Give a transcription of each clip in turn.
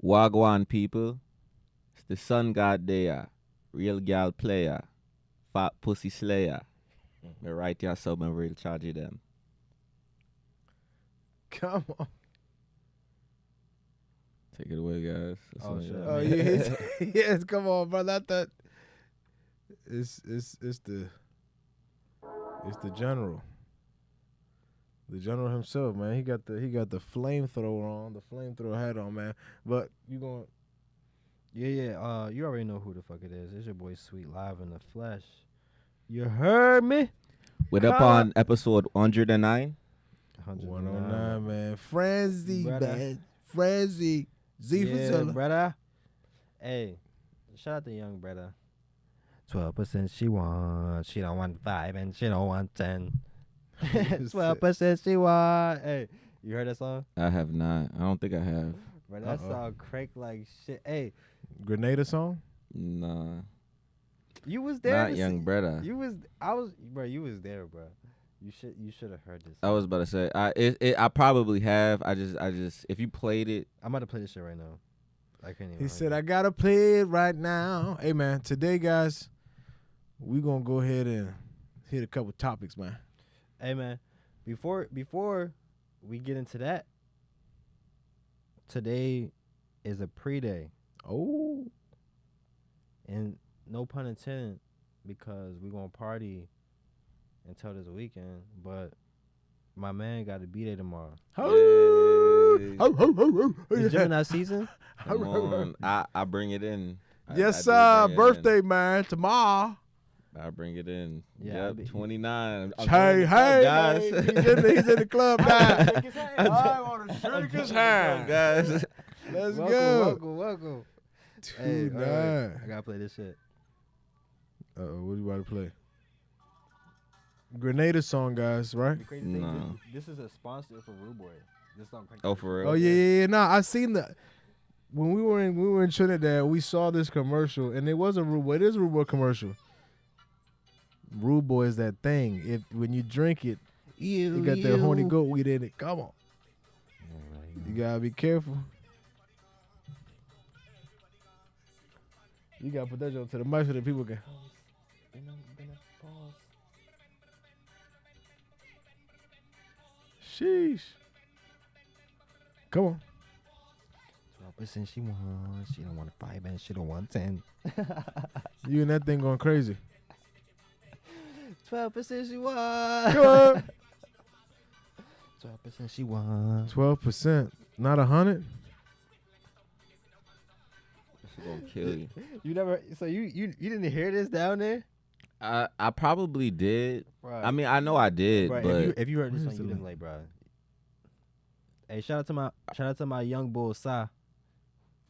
Wagwan people, it's the sun god there, real gal player, fat pussy slayer. Me right here, so me real charge you them. Come on. Take it away, guys. That's Oh, all shit. you got. Oh yeah, yes. Come on, brother. I thought it's the general. The general himself, man. He got the flamethrower on, the flamethrower hat on, man. But you going Yeah. You already know who the fuck it is. It's your boy Sweet live in the flesh. You heard me? We're up on episode 109. 109, man. Frenzy, Brother. man. Frenzy. Z for Yeah, Zilla. brother. Hey, shout out to young brother. 12% she wants. She don't want 5 and she don't want 10. 12% she want. Hey, you heard that song? I have not. I don't think I have. Bro, that song crank like shit. Hey, Grenada song? Nah. you was there. Not to young see- brother. You was you was there, bro. You should have heard this. I was about to say I probably have. I just if you played it, I'm about to play this shit right now. I can't even. He said, I gotta play it right now. Hey, man, today, guys, we gonna go ahead and hit a couple topics, man. Hey man, before we get into that, today is a pre-day, Oh. and no pun intended, because we gonna party until this weekend. But my man got to be there tomorrow. Yay. Is Gemini season? Come on. I bring it in. Yes, I do sir. bring it in. Birthday, man. Tomorrow. I bring it in. Yeah, Yep, 29. I'm Hey, telling hey, you, guys. man. He's in the club now. I want to I'm shake his telling you, hand. guys. Let's go. Welcome. Hey, 2-9. alright, I gotta play this shit. Uh-oh, what you about to play? Grenada song, guys, right? The crazy thing No. is, this is a sponsor for Rude Boy. This song. Oh, for real? Oh yeah. Nah, I seen the when we were in Trinidad, we saw this commercial, and it was a Rude Boy. It is a Rude Boy commercial. Rude Boy is that thing. When you drink it, you got that horny goat weed in it. Come on, you gotta be careful. You gotta put that joke to the mic so that people can. Sheesh. Come on. 12% she wants. She don't want 5 and she don't want 10. You and that thing going crazy. 12% she wants. Come on. 12% she wants. 12%. Not 100. It's gonna kill you. You never. So you didn't hear this down there? I probably did. Right. I mean, I know I did, Right, but if you heard this Where's song, you the didn't like, bro. Hey, shout out to my young bull, Sa.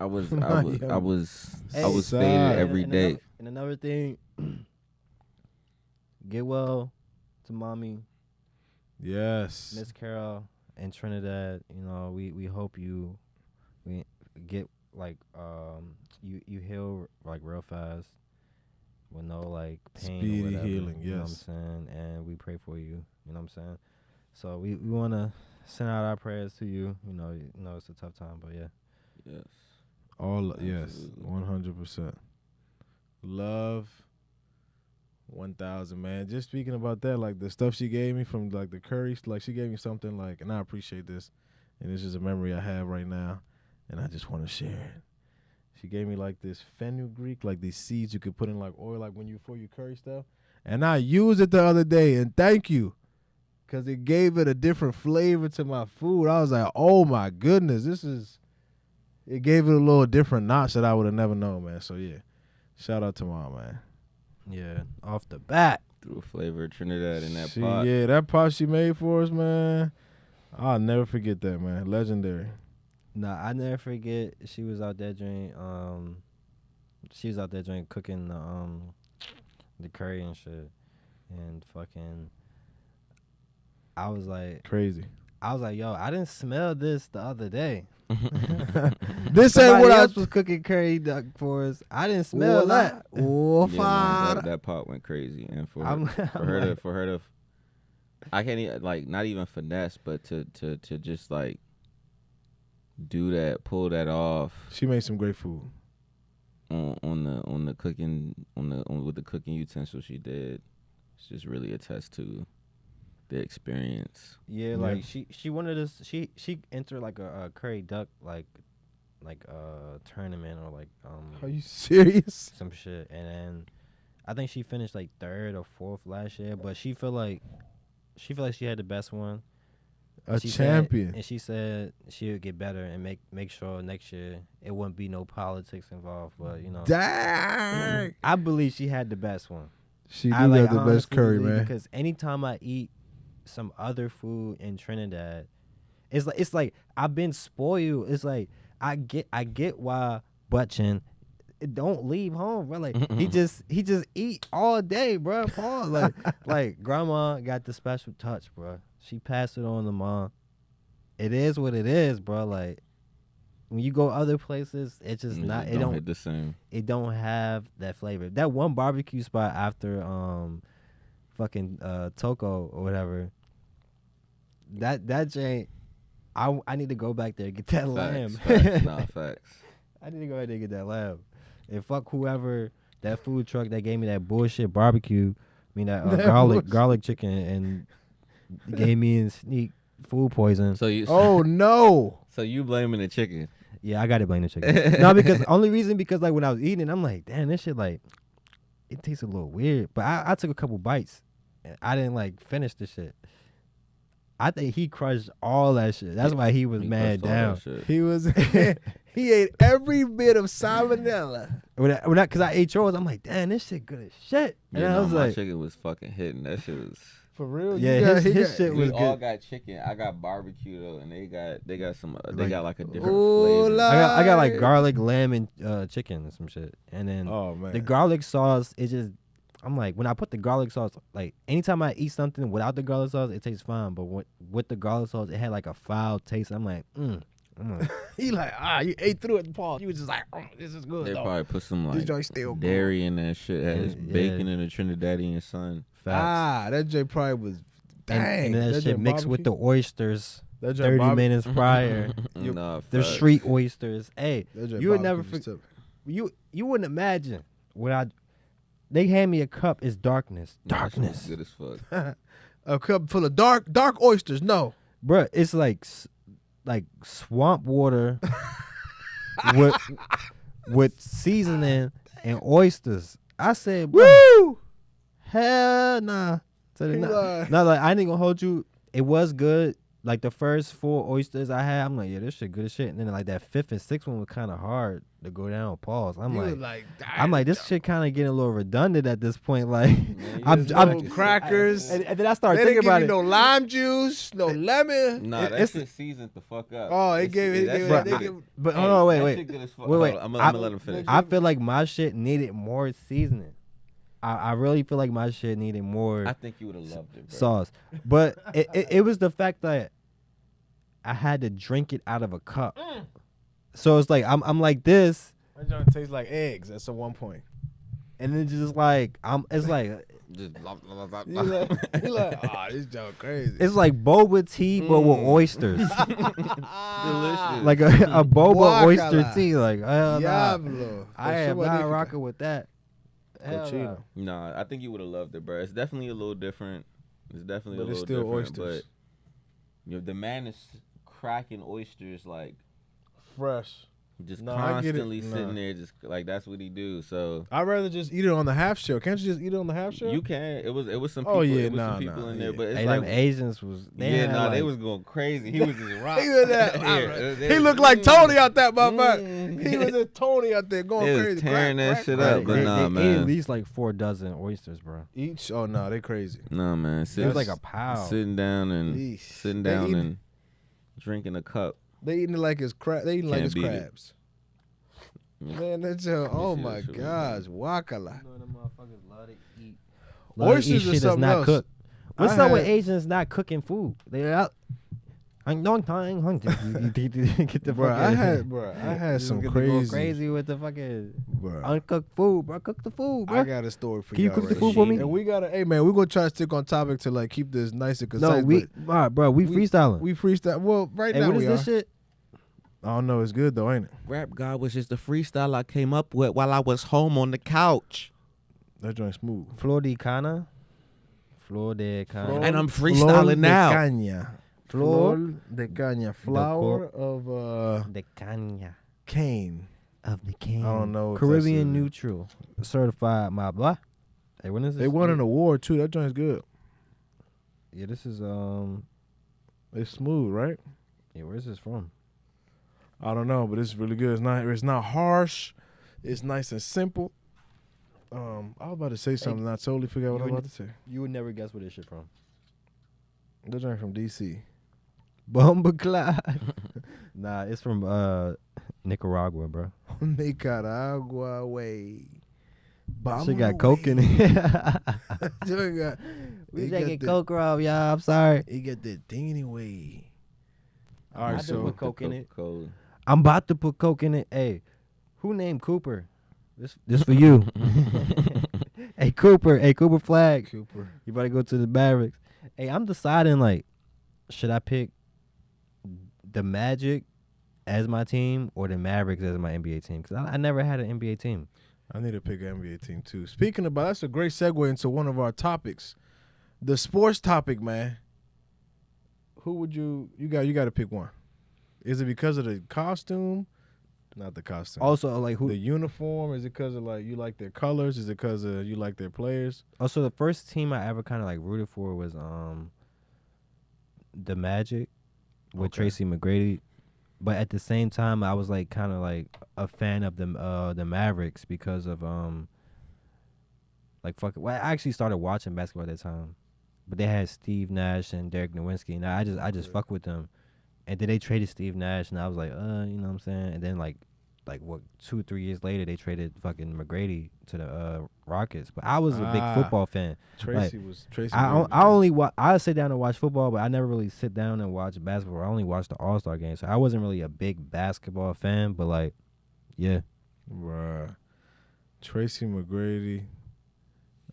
I was Hey, faded every day. And another thing, get well to mommy, Yes. Miss Carol, and Trinidad. You know, we hope we get like you heal like real fast with no like pain. Speedy or whatever, healing, You know what I'm yes. saying? And we pray for you. You know what I'm saying? So we wanna send out our prayers to you. You know it's a tough time, but yeah. Yes. Yes, Absolutely. 100%. Love 1,000, man. Just speaking about that, like the stuff she gave me from like the curry, like she gave me something like, and I appreciate this, and it's just a memory I have right now, and I just want to share it. She gave me like this fenugreek, like these seeds you could put in like oil, like before you curry stuff, and I used it the other day, and thank you, because it gave it a different flavor to my food. I was like, oh my goodness, it gave it a little different notch that I would have never known, man. So yeah, shout out to Mom, man. Yeah, off the bat. Threw a flavor of Trinidad in that She- pot. Yeah, that pot she made for us, man. I'll never forget that, man. Legendary. Nah, I never forget. She was out there doing cooking the curry and shit, and fucking. I was like, Crazy. yo, I didn't smell this the other day. This ain't Somebody what I else was cooking curry duck for us. I didn't smell that. Oh, Yeah, man, that pot went crazy, and for I'm her to, I can't even like not even finesse, but to just like do that, pull that off She made some great food. on the cooking with the cooking utensils she did. It's just really attest to the experience. Yeah, like she wanted us. She entered like a curry duck like a tournament or like Are you serious? some shit, and then I think she finished like 3rd or 4th last year. But she feel like she had the best one. A She champion. said, and she said she would get better and make sure next year it wouldn't be no politics involved. But you know, Dang. I believe she had the best one. She do I have the best honestly curry, believe, man. Because anytime I eat some other food in Trinidad, it's like I've been spoiled. It's like I get why Butchin don't leave home, bro. Like he just eat all day, bro. Paul, like grandma got the special touch, bro. She passed it on to mom. It is what it is, bro. Like when you go other places, it's just not. It don't hit the same. It don't have that flavor. That one barbecue spot after fucking Toko or whatever. That Jane, I need to go back there and get that lamb. Facts. Nah, facts. I need to go ahead and get that lamb. And fuck whoever that food truck that gave me that bullshit barbecue. I mean that garlic chicken and gave me and Sneak food poison. So you Oh no. so you blaming the chicken? Yeah, I gotta blame the chicken. No, because only reason because like when I was eating, I'm like, damn, this shit like it tastes a little weird. But I took a couple bites. And I didn't like finish the shit. I think he crushed all that shit. That's why he was mad crushed all down. that shit. He was he ate every bit of salmonella. Cause I ate yours, I'm like, damn, this shit good as shit. And Yeah, I no, was my like, chicken was fucking hitting. That shit was. For real? yeah, his shit We was all good. got chicken. I got barbecue though, and they got some. They Like- got like a different Ooh, flavor. I got like garlic, lamb, and chicken and some shit. And then Oh man. the garlic sauce, it just, I'm like, when I put the garlic sauce, like anytime I eat something without the garlic sauce, it tastes fine. But with the garlic sauce, it had like a foul taste. I'm like, He like, you ate through it, Paul. You was just like, this is good They though. probably put some This like joint still good. dairy in that shit. Had his Yeah. bacon and the Trinidadian sun. facts. That joint probably was dang. and then that shit joint mixed with the barbecue? oysters That joint 30 minutes prior. Nah, The facts. street oysters. Hey, That joint you would never barbecue was you wouldn't imagine what they hand me a cup. It's darkness. Nah, that shit was Darkness. good as fuck. tip. A cup full of dark oysters. No. Bruh, it's like swamp water with seasoning and oysters. I said, Woo! hell nah. So He lied. not like I ain't gonna hold you. It was good. Like the first 4 oysters I had, I'm like, yeah, this shit good as shit. And then like that 5th and 6th one was kind of hard to go down. Pause. I'm He was like, like, I'm like, this shit kind of getting a little redundant at this point. Like, Man, I'm no crackers. and then I started They didn't thinking give about you it. no lime juice, no lemon. Nah, that it's- shit seasoned the fuck up. Oh, it gave it. that They shit gave good. it. But Hey, hold on, that wait. shit good as fuck. Wait, Hold on, I'm gonna let him finish. I feel like my shit needed more seasoning. I really feel like my shit needed more I think you would have loved it, bro. sauce. But it was the fact that I had to drink it out of a cup. So it's like I'm like this, That joint tastes like eggs at some one point. and then just like it's like Just You like, this joint crazy. it's like boba tea but with oysters. delicious. Like a boba Guacala. oyster tea. Like hell nah. Diablo. I am not rocking with that. Hell Cochino. nah. Nah, I think you would have loved it, bro. It's definitely a little different. It's definitely But a it's little still different. oysters. But the man is cracking oysters like Fresh. just No, I get it. constantly Nah. sitting there, just like that's what he do. So I'd rather just eat it on the half shell. Can't you just eat it on the half shell? you can. It was some. Oh, People, yeah, it was some nah, people nah, in there, yeah. but it's Hey, like them Asians was they yeah, had nah, they like- was going crazy. He was just rocking. He was that. Yeah, He looked like Tony out that motherfucker. He was Mm. a Tony out there going They was crazy. tearing that shit crack, up, but they, nah, they ate man. at least like 4 dozen oysters, bro. Each? Oh no, they crazy. No man, It was like a That's- pound. sitting down and Yeesh. sitting They down eating- and drinking a cup. They eating it like it's crab. They eating like Can't it's beat it. crabs. Yeah. Man, that's oh see my that shit, gosh, wakala. Oysters Oysters are shit is something not else. cooked. What's I up with had- Asians not cooking food? They're out. I'm long time hungry. Get the Bro, fucking. I had Just some get to go crazy, crazy with the fucking bro. uncooked food, bro. Cook the food, bro. I got a story for Can you y'all cook the right food for now. me? And we gotta, hey man, we're gonna try to stick on topic to like keep this nice and concise. No, we freestyling. we freestyle. Well, right Hey, now what is we this are. shit? I don't know. It's good though, ain't it? Rap God was just the freestyle I came up with while I was home on the couch. That joint smooth. Flor de Cana. Flor de Cana. And I'm freestyling now. De caña. Flor de caña. Flower of de Cana. cane. Of the cane. I don't know. If Caribbean that's neutral. Certified my blah. Hey, when is this? They won an award too. That joint's good. Yeah, this is It's smooth, right? yeah, where's this from? I don't know, but it's really good. It's not harsh. It's nice and simple. I was about to say something and I totally forgot what I was about to say. You would never guess where this shit from. That joint from DC. Bomba Clyde. Nah, it's from Nicaragua, bro. Nicaragua way. She got coke in it. We He drinking got coke, Rob, y'all. I'm sorry. He got that thing anyway. All right, I do so put coke in it. Coca-Cola. I'm about to put coke in it. Hey, who named Cooper? This for you. Hey Cooper Flag. Cooper. You better go to the Mavericks. Hey, I'm deciding like, should I pick the Magic as my team or the Mavericks as my NBA team? Because I never had an NBA team. I need to pick an NBA team too. Speaking about, that's a great segue into one of our topics, the sports topic, man. Who would you got to pick one? Is it because of the costume? Not the costume. Also, like who? The uniform? Is it because of like you like their colors? Is it because of you like their players? Also, the first team I ever kind of like rooted for was the Magic with Okay. Tracy McGrady. But at the same time, I was like kind of like a fan of the Mavericks because of like fuck. Well, I actually started watching basketball at that time, but they had Steve Nash and Derek Nowinski, and I just fuck with them. And then they traded Steve Nash, and I was like, you know what I'm saying? And then like what 2-3 years later, they traded fucking McGrady to the Rockets. But I was a big football fan. Tracy. I sit down and watch football, but I never really sit down and watch basketball. I only watched the All-Star game, so I wasn't really a big basketball fan. But like, yeah, Bruh. Tracy McGrady.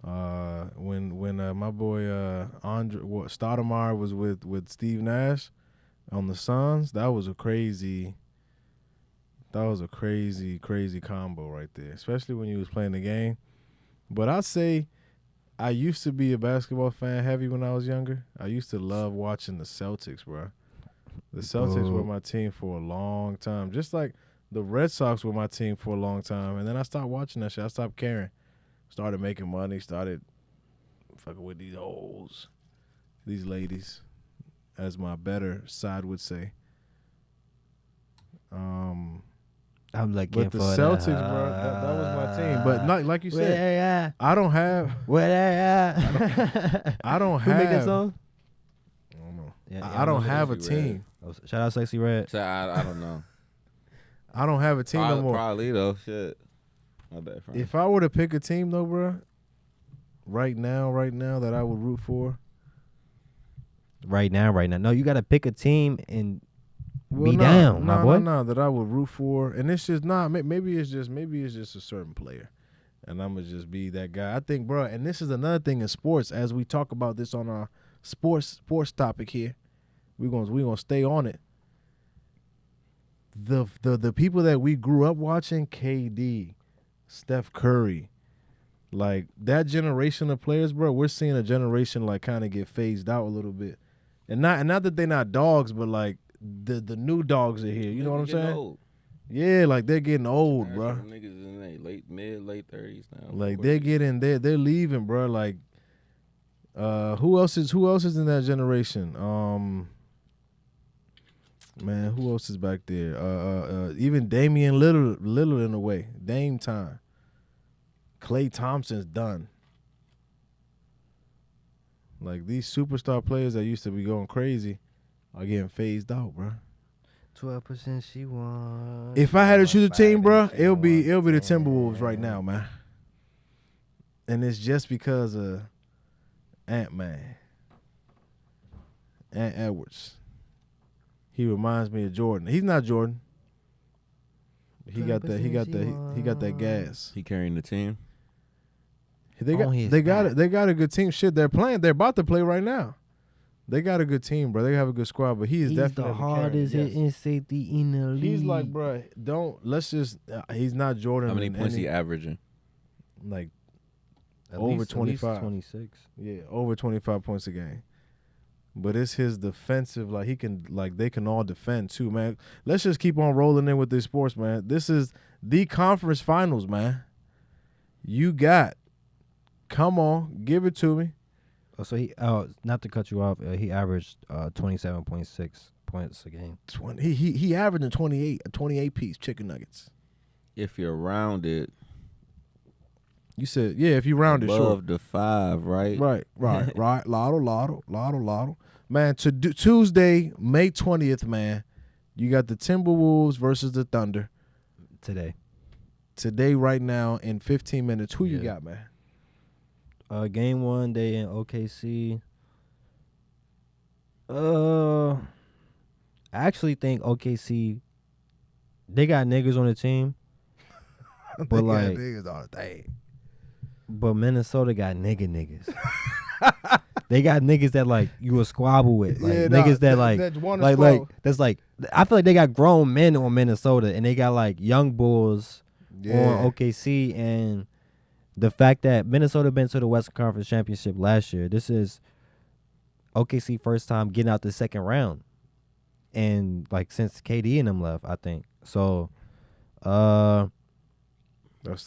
When my boy Andre Stoudemire was with Steve Nash on the Suns, that was a crazy combo right there, especially when you was playing the game. But I say I used to be a basketball fan heavy when I was younger. I used to love watching the Celtics, bro. The Celtics were my team for a long time, just like the Red Sox were my team for a long time. And then I stopped watching that shit. I stopped caring. Started making money. Started fucking with these hoes, these ladies, as my better side would say. I'm like, But the Celtics, bro, that was my team. But not, like you said, I don't have. I don't Who have. made that song? I don't know. Yeah, I don't know have a Sexy Red. team. Shout out Sexy Red. So I don't know. I don't have a team no more. Probably though. Shit. My bad, friend. If I were to pick a team though, bro, right now that I would root for. Right now. No, you got to pick a team and Well, be down, my boy. No, that I would root for, and it's just not. Maybe it's just a certain player, and I'm gonna just be that guy. I think, bro, and this is another thing in sports. As we talk about this on our sports topic here, we're gonna stay on it. The people that we grew up watching, KD, Steph Curry, like that generation of players, bro. We're seeing a generation like kind of get phased out a little bit, and not that they're not dogs, but like. The new dogs are here. You know what I'm saying? Old. Yeah, like they're getting old, bro. Niggas in their late 30s now. Like they're leaving, bro. Like, who else is in that generation? Man, who else is back there? Even Damian Lillard in a way. Dame time. Klay Thompson's done. Like these superstar players that used to be going crazy are getting phased out, bro. 12% she won. If I had to choose a team, bro, it'll be the Timberwolves right now, man. And it's just because of Ant-Man, Ant Edwards. He reminds me of Jordan. He's not Jordan. He got that gas. He carrying the team. They got a good team. Shit, they're about to play right now. They got a good team, bro. They have a good squad, but he is He's definitely the hardest hitting safety in the league. He's like, bro, let's just. He's not Jordan. How many points he averaging? Like At over least 25. 26. Yeah, over 25 points a game. But it's his defensive, like he can, like they can all defend too, man. Let's just keep on rolling in with this sports, man. This is the conference finals, man. You got, come on, give it to me. Oh, so he, not to cut you off, he averaged 27.6 points a game. 20. He averaging 28 piece chicken nuggets. If you're rounded, You said, yeah, if you round it, sure. above the 5, right? Right. Lotto. Man, Tuesday, May 20th, man, you got the Timberwolves versus the Thunder. Today, right now, in 15 minutes. Who you got, man? Game 1, they in OKC. I actually think OKC, they got niggas on the team. But like, niggas on the thing. But Minnesota got niggas. They got niggas that like you will squabble with, like niggas that's like I feel like they got grown men on Minnesota, and they got like young bulls on OKC, and the fact that Minnesota been to the Western Conference Championship last year, this is OKC first time getting out the second round, and like since KD and them left, I think so. That's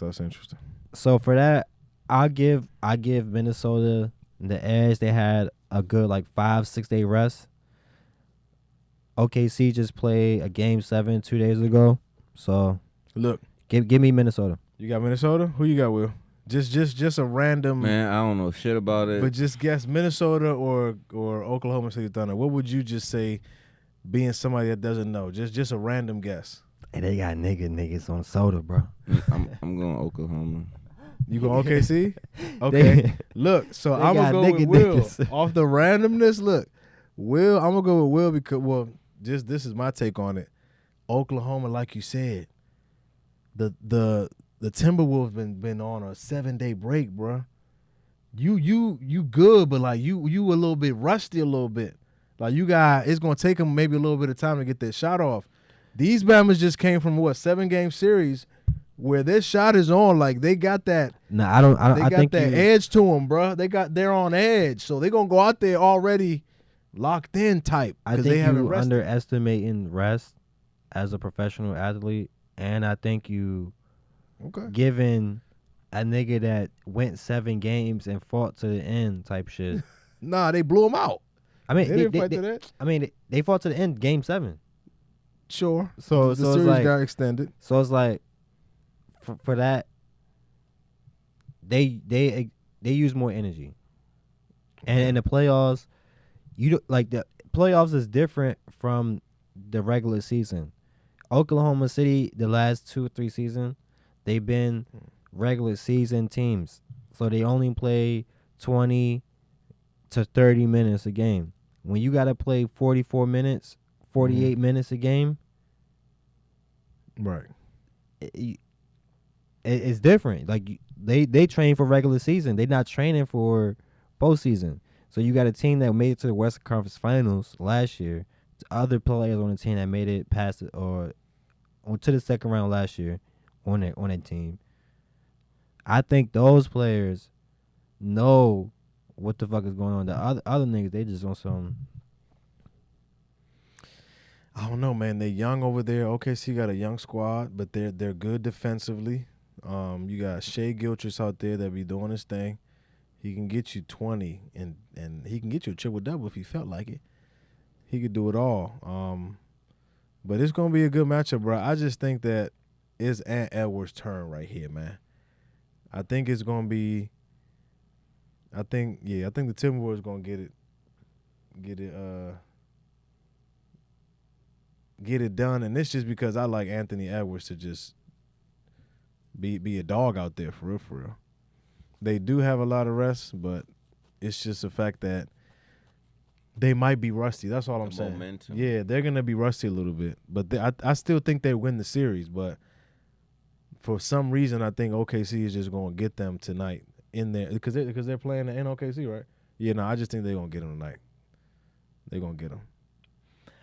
interesting. So for that, I give Minnesota the edge. They had a good like 5-6 day rest. OKC just played a game 7 2 days ago. So look, give me Minnesota. You got Minnesota? Who you got, Will? Just a random Man, I don't know shit about it. But just guess Minnesota or Oklahoma City Thunder. What would you just say, being somebody that doesn't know? Just a random guess. And they got niggas on soda, bro. I'm going Oklahoma. You go OKC? Okay. Look, so I'm going to go with Will. Off the randomness, look. I'm going to go with Will because, this is my take on it. Oklahoma, like you said, the Timberwolves been on a 7-day break, bro. You good, but like you a little bit rusty a little bit. Like it's going to take them maybe a little bit of time to get that shot off. These Bammers just came from 7-game series where this shot is on. Like they got that. No, I don't. They got that edge to them, bro. They're on edge, so they're gonna go out there already locked in type. I think you underestimating rest as a professional athlete, and I think you giving a nigga that went 7 games and fought to the end type shit. Nah, they blew him out. I mean, they didn't fight to that. I mean, they fought to the end, game 7. Sure. So the series got extended. So it's like for that they use more energy. And in the playoffs, the playoffs is different from the regular season. Oklahoma City, the last 2 or 3 seasons, they've been regular season teams. So they only play 20 to 30 minutes a game. When you got to play 44 minutes, 48 minutes a game, right? It's different. Like they train for regular season. They're not training for postseason. So you got a team that made it to the Western Conference Finals last year. Other players on the team that made it past it or to the second round last year on that team. I think those players know what the fuck is going on. The other niggas, they just on some. I don't know, man. They're young over there. OKC got a young squad, but they're good defensively. You got Shea Gilchrist out there that be doing his thing. He can get you 20, and he can get you a triple-double if he felt like it. He could do it all. But it's going to be a good matchup, bro. I just think that it's Ant Edwards' turn right here, man. I think it's going to be – I think the Timberwolves going to get it done. And it's just because I like Anthony Edwards to just be a dog out there for real. They do have a lot of rest, but it's just the fact that they might be rusty. That's all I'm saying. Momentum. Yeah, they're going to be rusty a little bit. But I still think they win the series. But for some reason, I think OKC is just going to get them tonight in there. Because they're playing in OKC, right? Yeah, no, I just think they're going to get them tonight. they gonna get him.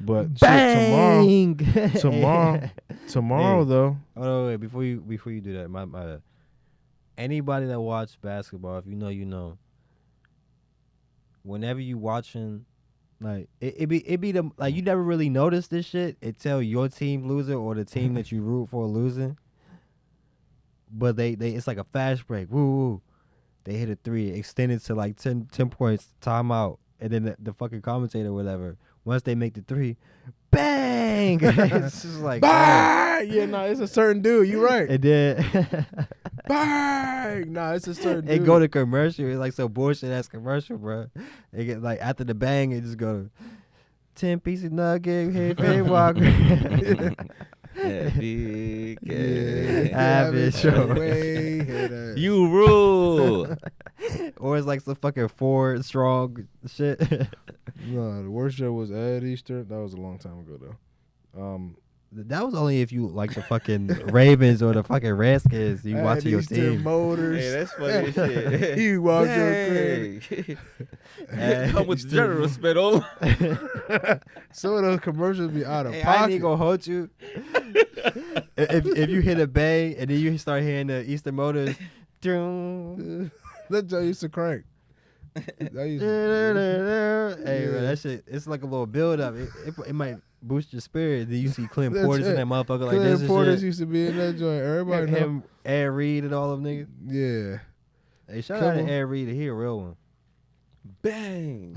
But shit, Bang! tomorrow Hey. though. Oh wait, before you do that, my anybody that watch basketball, if you know, you know. Whenever you watching, like it be the like you never really notice this shit until your team losing or the team that you root for losing. But they it's like a fast break. Woo woo. They hit a 3, extended to like 10 points, timeout, and then the fucking commentator or whatever. Once they make the 3, bang! It's just like Bang! Yeah, no, it's a certain dude. You right. and then Bang! Nah, it's a certain dude. it go to commercial. It's like some bullshit ass commercial, bro. It get like after the bang, it just go 10 pieces nugget, hey, hey, walker. Yeah, big. Have it show. You rule. Or it's like some fucking Ford strong shit. No, the worst show was Ed Easter. That was a long time ago though. That was only if you like the fucking Ravens or the fucking Redskins. You watching your Easter team. Motors. Hey, that's funny as shit. You walk your crib. Hey. Come with general spittle. Some of those commercials be out of Hey, I pocket. ain't gonna hold you. if you hit a bang and then you start hearing the Easter Motors. That joke used to crank. That used Hey, man, that shit, it's like a little build up. It might boost your spirit. Then you see Clint That's Portis it. and that motherfucker like Clint this and Portis shit. used to be in that joint. Everybody know. Him, Ed Reed and all them niggas. Yeah. Hey, shout Come out on. to Ed Reed. He a real one. Bang.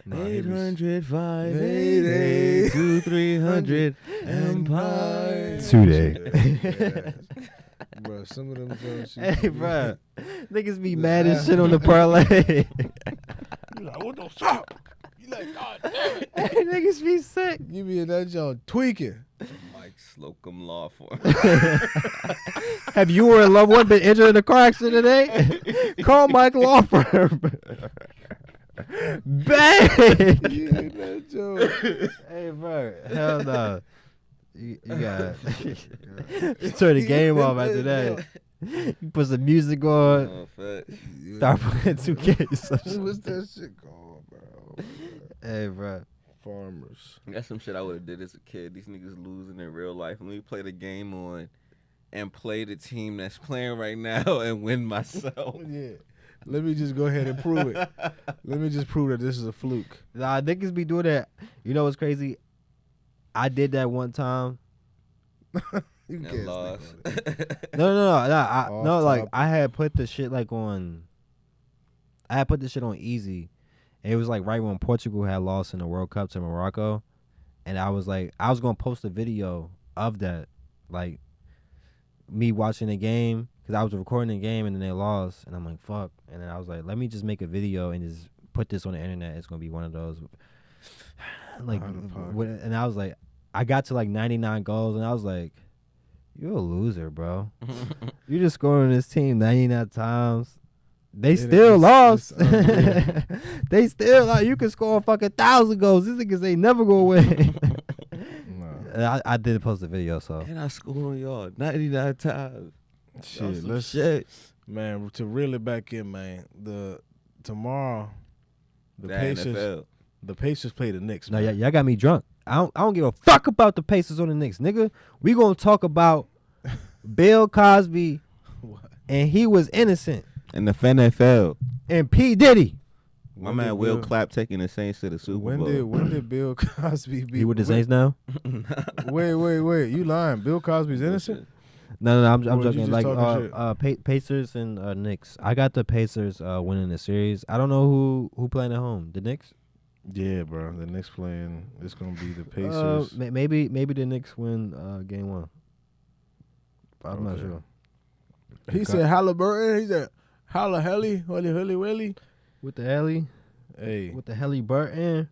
Nah, he was- 800, 588, 2, 300 Empire. Today. Bro, some of them joints. Hey, bro. Niggas be mad as shit on the parlay. You like, what the fuck? You like, God damn it. Hey, niggas be sick. You be in that joint tweaking. Mike Slocum Law Firm. Have you or a loved one been injured in a car accident today? Call Mike Law Firm. Bang! You in that joint. Hey, bro. Hell no. You got turn the game off after that. You put some music on. Oh, facts. Start playing 2K. Some shit. What's that shit called, bro? Hey, bro. Farmers. That's some shit I would have did as a kid. These niggas losing in real life. Let me play the game on and play the team that's playing right now and win myself. Yeah. Let me just go ahead and prove it. Let me just prove that this is a fluke. Nah, niggas be doing that. You know what's crazy? I did that one time. You And can't lost. snake on it. No, Off like top. I had put the shit like on. I had put this shit on easy. And it was like right when Portugal had lost in the World Cup to Morocco, and I was gonna post a video of that, like me watching the game because I was recording the game and then they lost, and I'm like fuck, and then I was like, let me just make a video and just put this on the internet. It's gonna be one of those, like, Out of pocket. and I was like, I got to like 99 goals, and I was like, you're a loser, bro. You just scoring this team 99 times. They still lost. it's unreal. They still lost. You can score a fucking 1,000 goals. These niggas ain't never gonna win. Nah. I did post a video, so And I scored on y'all 99 times. Shit, Some let's shit. man to reel it back in, man. Tomorrow, the That Pacers, NFL. the Pacers play the Knicks. no, man. y'all got me drunk. I don't give a fuck about the Pacers on the Knicks, nigga. We gonna talk about Bill Cosby, What? and he was innocent, And the NFL. and P Diddy. My When man did Will Bill- Clapp taking the Saints to the Super Bowl. When did Bill Cosby be? He with the Saints now? Wait. You lying? Bill Cosby's innocent? No, I'm Or was you joking. just Like talking Pacers and Knicks. I got the Pacers winning the series. I don't know who playing at home. The Knicks. Yeah, bro. The Knicks playing. It's gonna be the Pacers. Maybe the Knicks win game 1. I'm not Okay. sure. He said Halliburton. He said Holy Willy. With the Helly, Hey, with the Helly Burton,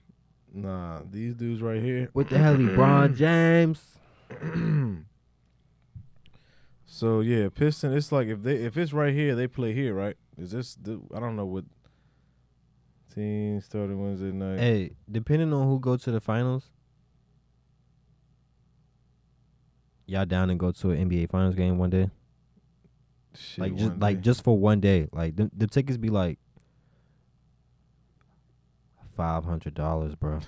nah. These dudes right here. with the Helly Bron James. So yeah, Piston. It's like if it's right here, they play here, right? Is this? I don't know what team started Wednesday night. Hey, depending on who go to the finals, y'all down and go to an NBA Finals game one day? Shit, Like one day. just for one day. Like the tickets be like $500, bro.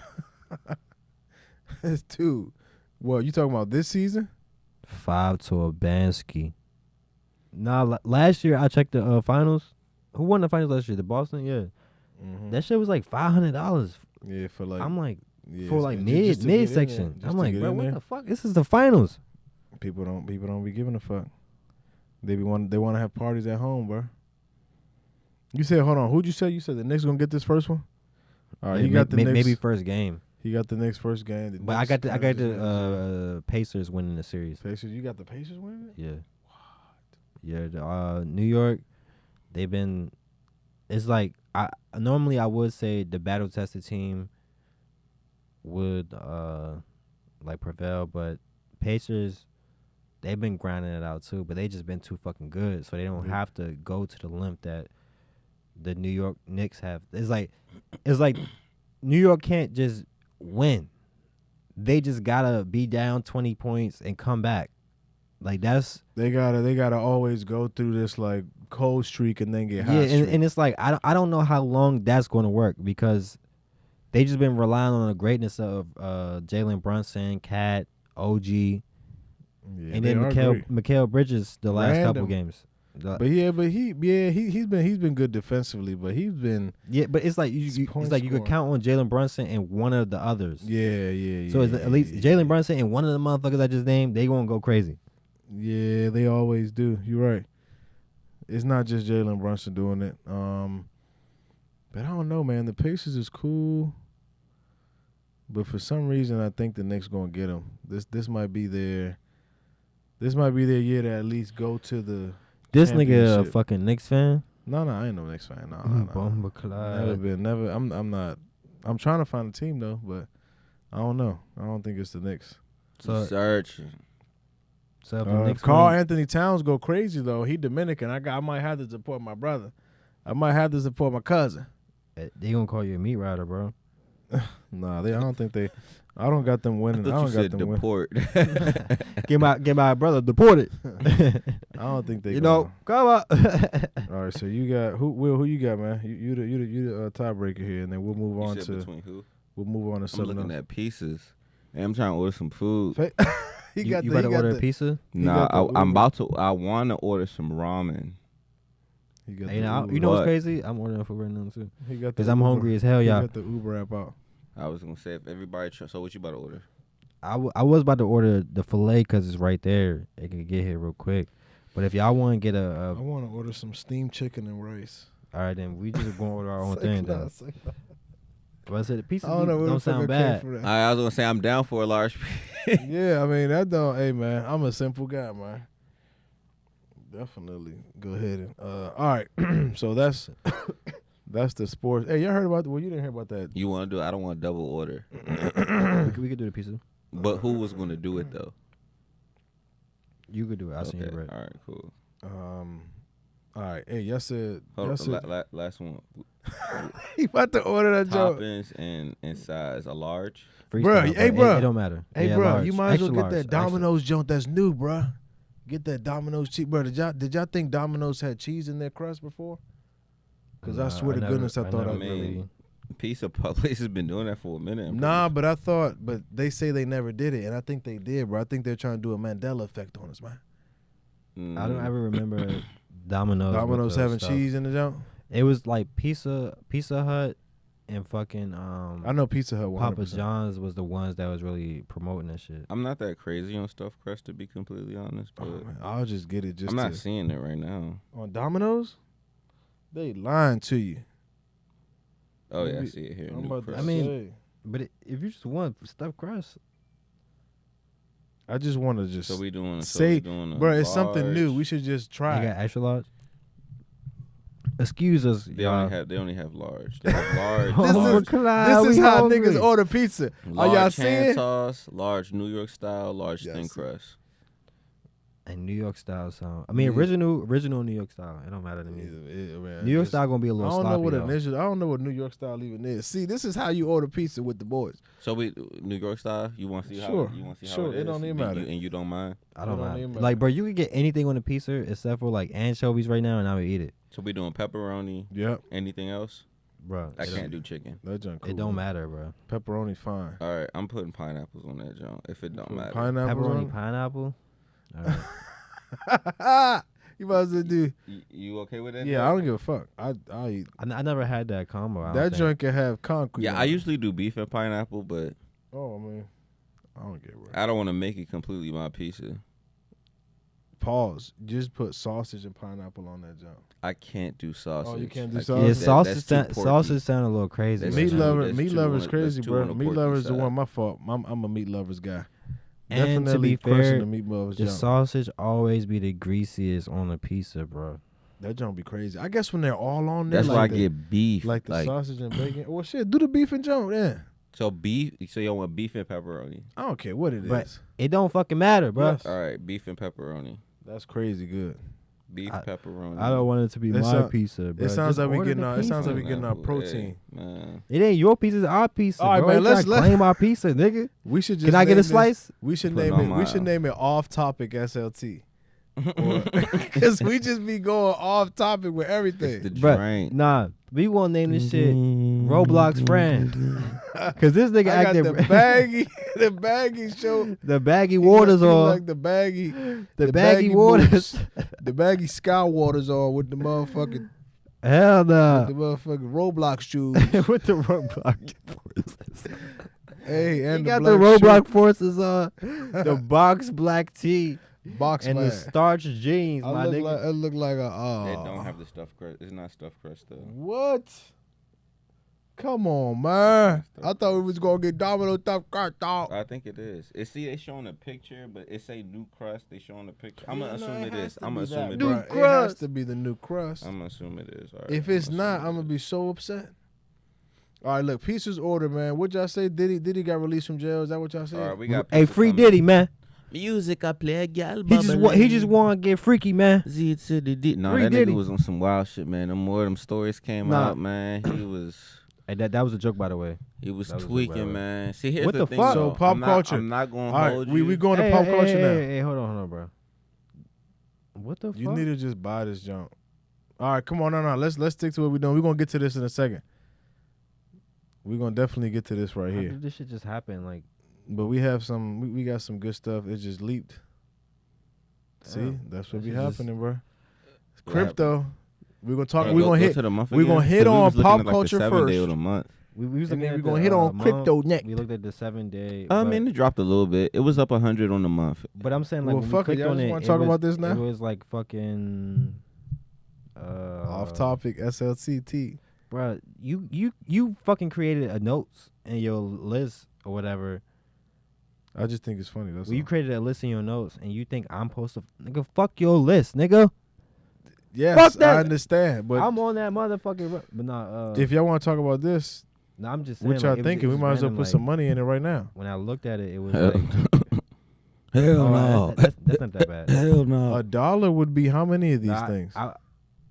That's two. What you talking about this season? 5 to a Bansky. Nah, last year I checked the finals. Who won the finals last year? The Boston, yeah. Mm-hmm. That shit was like $500. Yeah, for like I'm like, yeah, for like and just to get mid in section. there, I'm just to like, get bro, in what there. the fuck? This is the finals. People don't be giving a fuck. They want to have parties at home, bro. You said, hold on. Who'd you say? You said the Knicks gonna get this first one. All right, Yeah, he got the Knicks. maybe first game. He got the Knicks first game. But I got the Pacers winning the series. Pacers. You got the Pacers winning it? Yeah. Yeah, the New York, they've been. It's like normally I would say the battle tested team would like prevail, but Pacers, they've been grinding it out too, but they just been too fucking good, so they don't have to go to the limit that the New York Knicks have. It's like New York can't just win. They just gotta be down 20 points and come back. Like that's they gotta always go through this like cold streak and then get hot. yeah, streak. and it's like I don't know how long that's going to work because they just been relying on the greatness of Jalen Brunson, Cat, OG, Yeah, and they then are great. Mikael Bridges the last couple Random. games. But he's been good defensively, but he's been Yeah, but it's like His it's point like you could scoring. count on Jalen Brunson and one of the others. yeah. So it's at least Jalen Brunson and one of the motherfuckers I just named, they gonna go crazy. Yeah, they always do. You're right. It's not just Jalen Brunson doing it. But I don't know, man. The Pacers is cool, but for some reason, I think the Knicks gonna get them. This might be their year to at least go to the. This nigga a Championship. fucking Knicks fan. No, I ain't no Knicks fan. No. Bomba Clyde. Never. I'm not. I'm trying to find a team though, but I don't know. I don't think it's the Knicks. So Searching. if the Knicks Carl win- Anthony Towns go crazy though. He Dominican. I might have to support my brother. I might have to support my cousin. they gonna call you a meat rider, bro. Nah, I don't think they. I don't got them I winning. I thought you don't got said them winning. deport. Get my brother deported. I don't think they. You know, come on. All right, so you got who you got, man? You the tiebreaker here, and then we'll move on You said to between who? something I'm looking else. at pieces. Hey, I'm trying to order some food. He you got you the, about to he got order the, a pizza? Nah, got the I'm Uber. about to. I want to order some ramen. He got Hey, the now, Uber. you know what's What? crazy? I'm ordering food right now too. He got the Because I'm Uber. hungry as hell, He y'all. got the Uber app out. I was gonna say if everybody. So what you about to order? I was about to order the filet because it's right there. It can get here real quick. But if y'all want to get I want to order some steamed chicken and rice. all right, then we just gonna order our own Say thing. no, Then. say no. But I said the pizza I don't know where the don't fuck I sound came bad. from that. I was gonna say I'm down for a large. Yeah, I mean that don't. Hey man, I'm a simple guy, man. Definitely go ahead and. All right, so that's the sports. Hey, y'all heard about? Well, you didn't hear about that. You want to do it? I don't want to double order. We could do the pizza. But who was gonna do it though? You could do it. I'll send you the Okay. bread. All right. Cool. All right. Hey, y'all said. Hold Y'all on. said Last one. he about to order that joke. Toppings and size a large. Freestyle, hey, bro. bruh. It don't matter. Hey, Yeah, bro, large. you might as well Extra get large, that extra. Domino's joint that's new, bro. Get that Domino's cheese, bro. Did y'all think Domino's had cheese in their crust before? Because I Nah, swear to never- goodness, I thought never I really. Pizza place has been doing that for a minute. I'm Nah, pretty but they say they never did it, and I think they did, bro. I think they're trying to do a Mandela effect on us, man. sure. I don't ever remember Domino's. with Domino's the having stuff. cheese in the junk. It was like Pizza Hut and fucking I know Pizza Hut 100%. Papa John's was the ones that was really promoting that shit. I'm not that crazy on stuffed crust to be completely honest, but Oh, man, I'll just get it. Just I'm not to, seeing it right now. on Domino's. They lying to you. Oh yeah, I Maybe- see it here. I'm New about to crust. I mean, say. But if you just want stuffed crust, I just want to just so we doing. say, a bro, it's something new. large. We should just you try. got extra large. Excuse us, They y'all. only have large. They have large. This large, is- This is how niggas order pizza. Are y'all large seeing? hand toss, large New York style, large thin Yes. crust. And New York style sound. I mean, Yeah. original New York style. It don't matter to me. Man, New York it's- style gonna be a I little don't know sloppy. what though. initial. I don't know what New York style even is. See, this is how you order pizza with the boys. So we New York style. You want to see Sure, how? You want to see sure, how it it is? don't even You- matter. and you don't mind. I don't It don't mind. even Like, matter. bro, you can get anything on the pizza except for like anchovies right now, and I would eat it. So we doing pepperoni. Yep. Anything else? bro. I can't do chicken. That junk cool. It don't matter, bro. Pepperoni fine. All right, I'm putting pineapples on that junk. If it don't matter. Pineapples Pepperoni on pineapple. All right. it? You about to do? You okay with that? Yeah, I don't give a fuck. I eat. I never had that combo. I don't That think. joint can have concrete. Yeah, on I it. usually do beef and pineapple, but Oh, I mean, I don't get it. I don't want to make it completely my pizza. Pause. Just put sausage and pineapple on that junk. I can't do sausage. Oh, you can't do I sausage? Yeah, That- sausage. Sausage sound a little crazy. That's right Meat too- now. lover, that's meat too lover's on- crazy, that's too bro. on the Meat porky lover's the side. one. My fault. I'm a meat lover's guy. And to Definitely be crushing fair, the meat lover's the junk. sausage always be the greasiest on a pizza, bro. That junk be crazy. I guess when they're all on there, That's like why I the, get beef. like the sausage and bacon. Well, shit, do the beef and junk then. So beef. So you want beef and pepperoni? I don't care what it is. But it don't fucking matter, bro. Yes. All right, beef and pepperoni. That's crazy good. Beef pepperoni. I don't want it to be It my sound- pizza, bro. It sounds Just like we order getting the our. It sounds pizza. like we getting our Hey, protein. man. It ain't your pizza, it's our pizza. All right, bro. man, You let's- tryna claim our pizza, nigga. We should just. Can I get name a this- slice? We should Put it name on it. We my- should name it off topic SLT. Because we just be going off topic with It's everything. the Bruh, drink. Nah, we gonna name this shit Roblox friend. Cause this nigga I got acting the baggy show. the baggy waters He look on. like the baggy, The baggy waters. boots, the baggy sky waters on with the motherfucking Hell nah. the motherfucking Roblox shoes. With the Roblox forces. Hey, and He the got the black Roblox forces on. The box black tee shirt, box and the flag. starch jeans, my I look nigga. like it look like a. They don't have the stuffed crust. It's not stuffed crust though. What? Come on, man. I thought we was gonna get Domino top crust, dog. I think it is. They showing a picture, but it say new crust. They showing a picture. I'm gonna No, assume it has is. to I'm be gonna assume that, it New bruh. is. It has crust. to be the new crust. I'm gonna assume it is. All right, If it's not, I'm gonna be so upset. All right, look, pieces order, man. What y'all say? Diddy got released from jail? Is that what y'all said? All right, we got. Hey, pizza free coming. Diddy, man. Music I play, girl. He just want to get freaky, man. Z to the D. No, Free that Diddy. nigga was on some wild shit, man. The more them stories came Nah. out, man, he was Hey, that was a joke, by the way. He was That was a tweaking, railroad. man. See, here's What the the thing. fuck? though. So pop I'm not- culture. I'm not gonna All right, hold we you. going to Hey, pop hey, culture hey, now. Hey, hold on, bro. What the You fuck? need to just buy this junk. All right, come on, no. Let's stick to what we're doing. We're gonna get to this in a second. We're gonna definitely get to this right How here. did this shit just happen? Like, But we have some. We got some good stuff. It just leaped. See, Damn. that's what That be shit just- happening, bro. It's What crypto. We're gonna talk. Hey, We're go- gonna go hit. to the month we gonna again? hit 'Cause we on was looking pop at, like, culture the 7 day first. of the month. we was And looking then at we the, gonna hit on month. crypto next. We looked at the 7 day. I but, mean, it dropped a little bit. It was up 100 on the month. but I'm saying like Well, when fuck it, we clicked y'all on just it, wanna it talk was- about this now? It was like fucking. Off topic. SLCT. Bro, you fucking created a notes in your list or whatever. I just think it's funny. That's Well, you all. created a list in your notes, and you think I'm supposed to nigga fuck your list, nigga. Yes, fuck that. I understand. But I'm on that motherfucking. But nah, if y'all want to talk about this, nah, I'm just saying. what y'all like, it was- thinking? it We was might as well random, put like, some money in it right now. When I looked at it, it was Hell, like, hell all right, no. that's not that bad. Hell no. $1 would be how many of these Nah, things?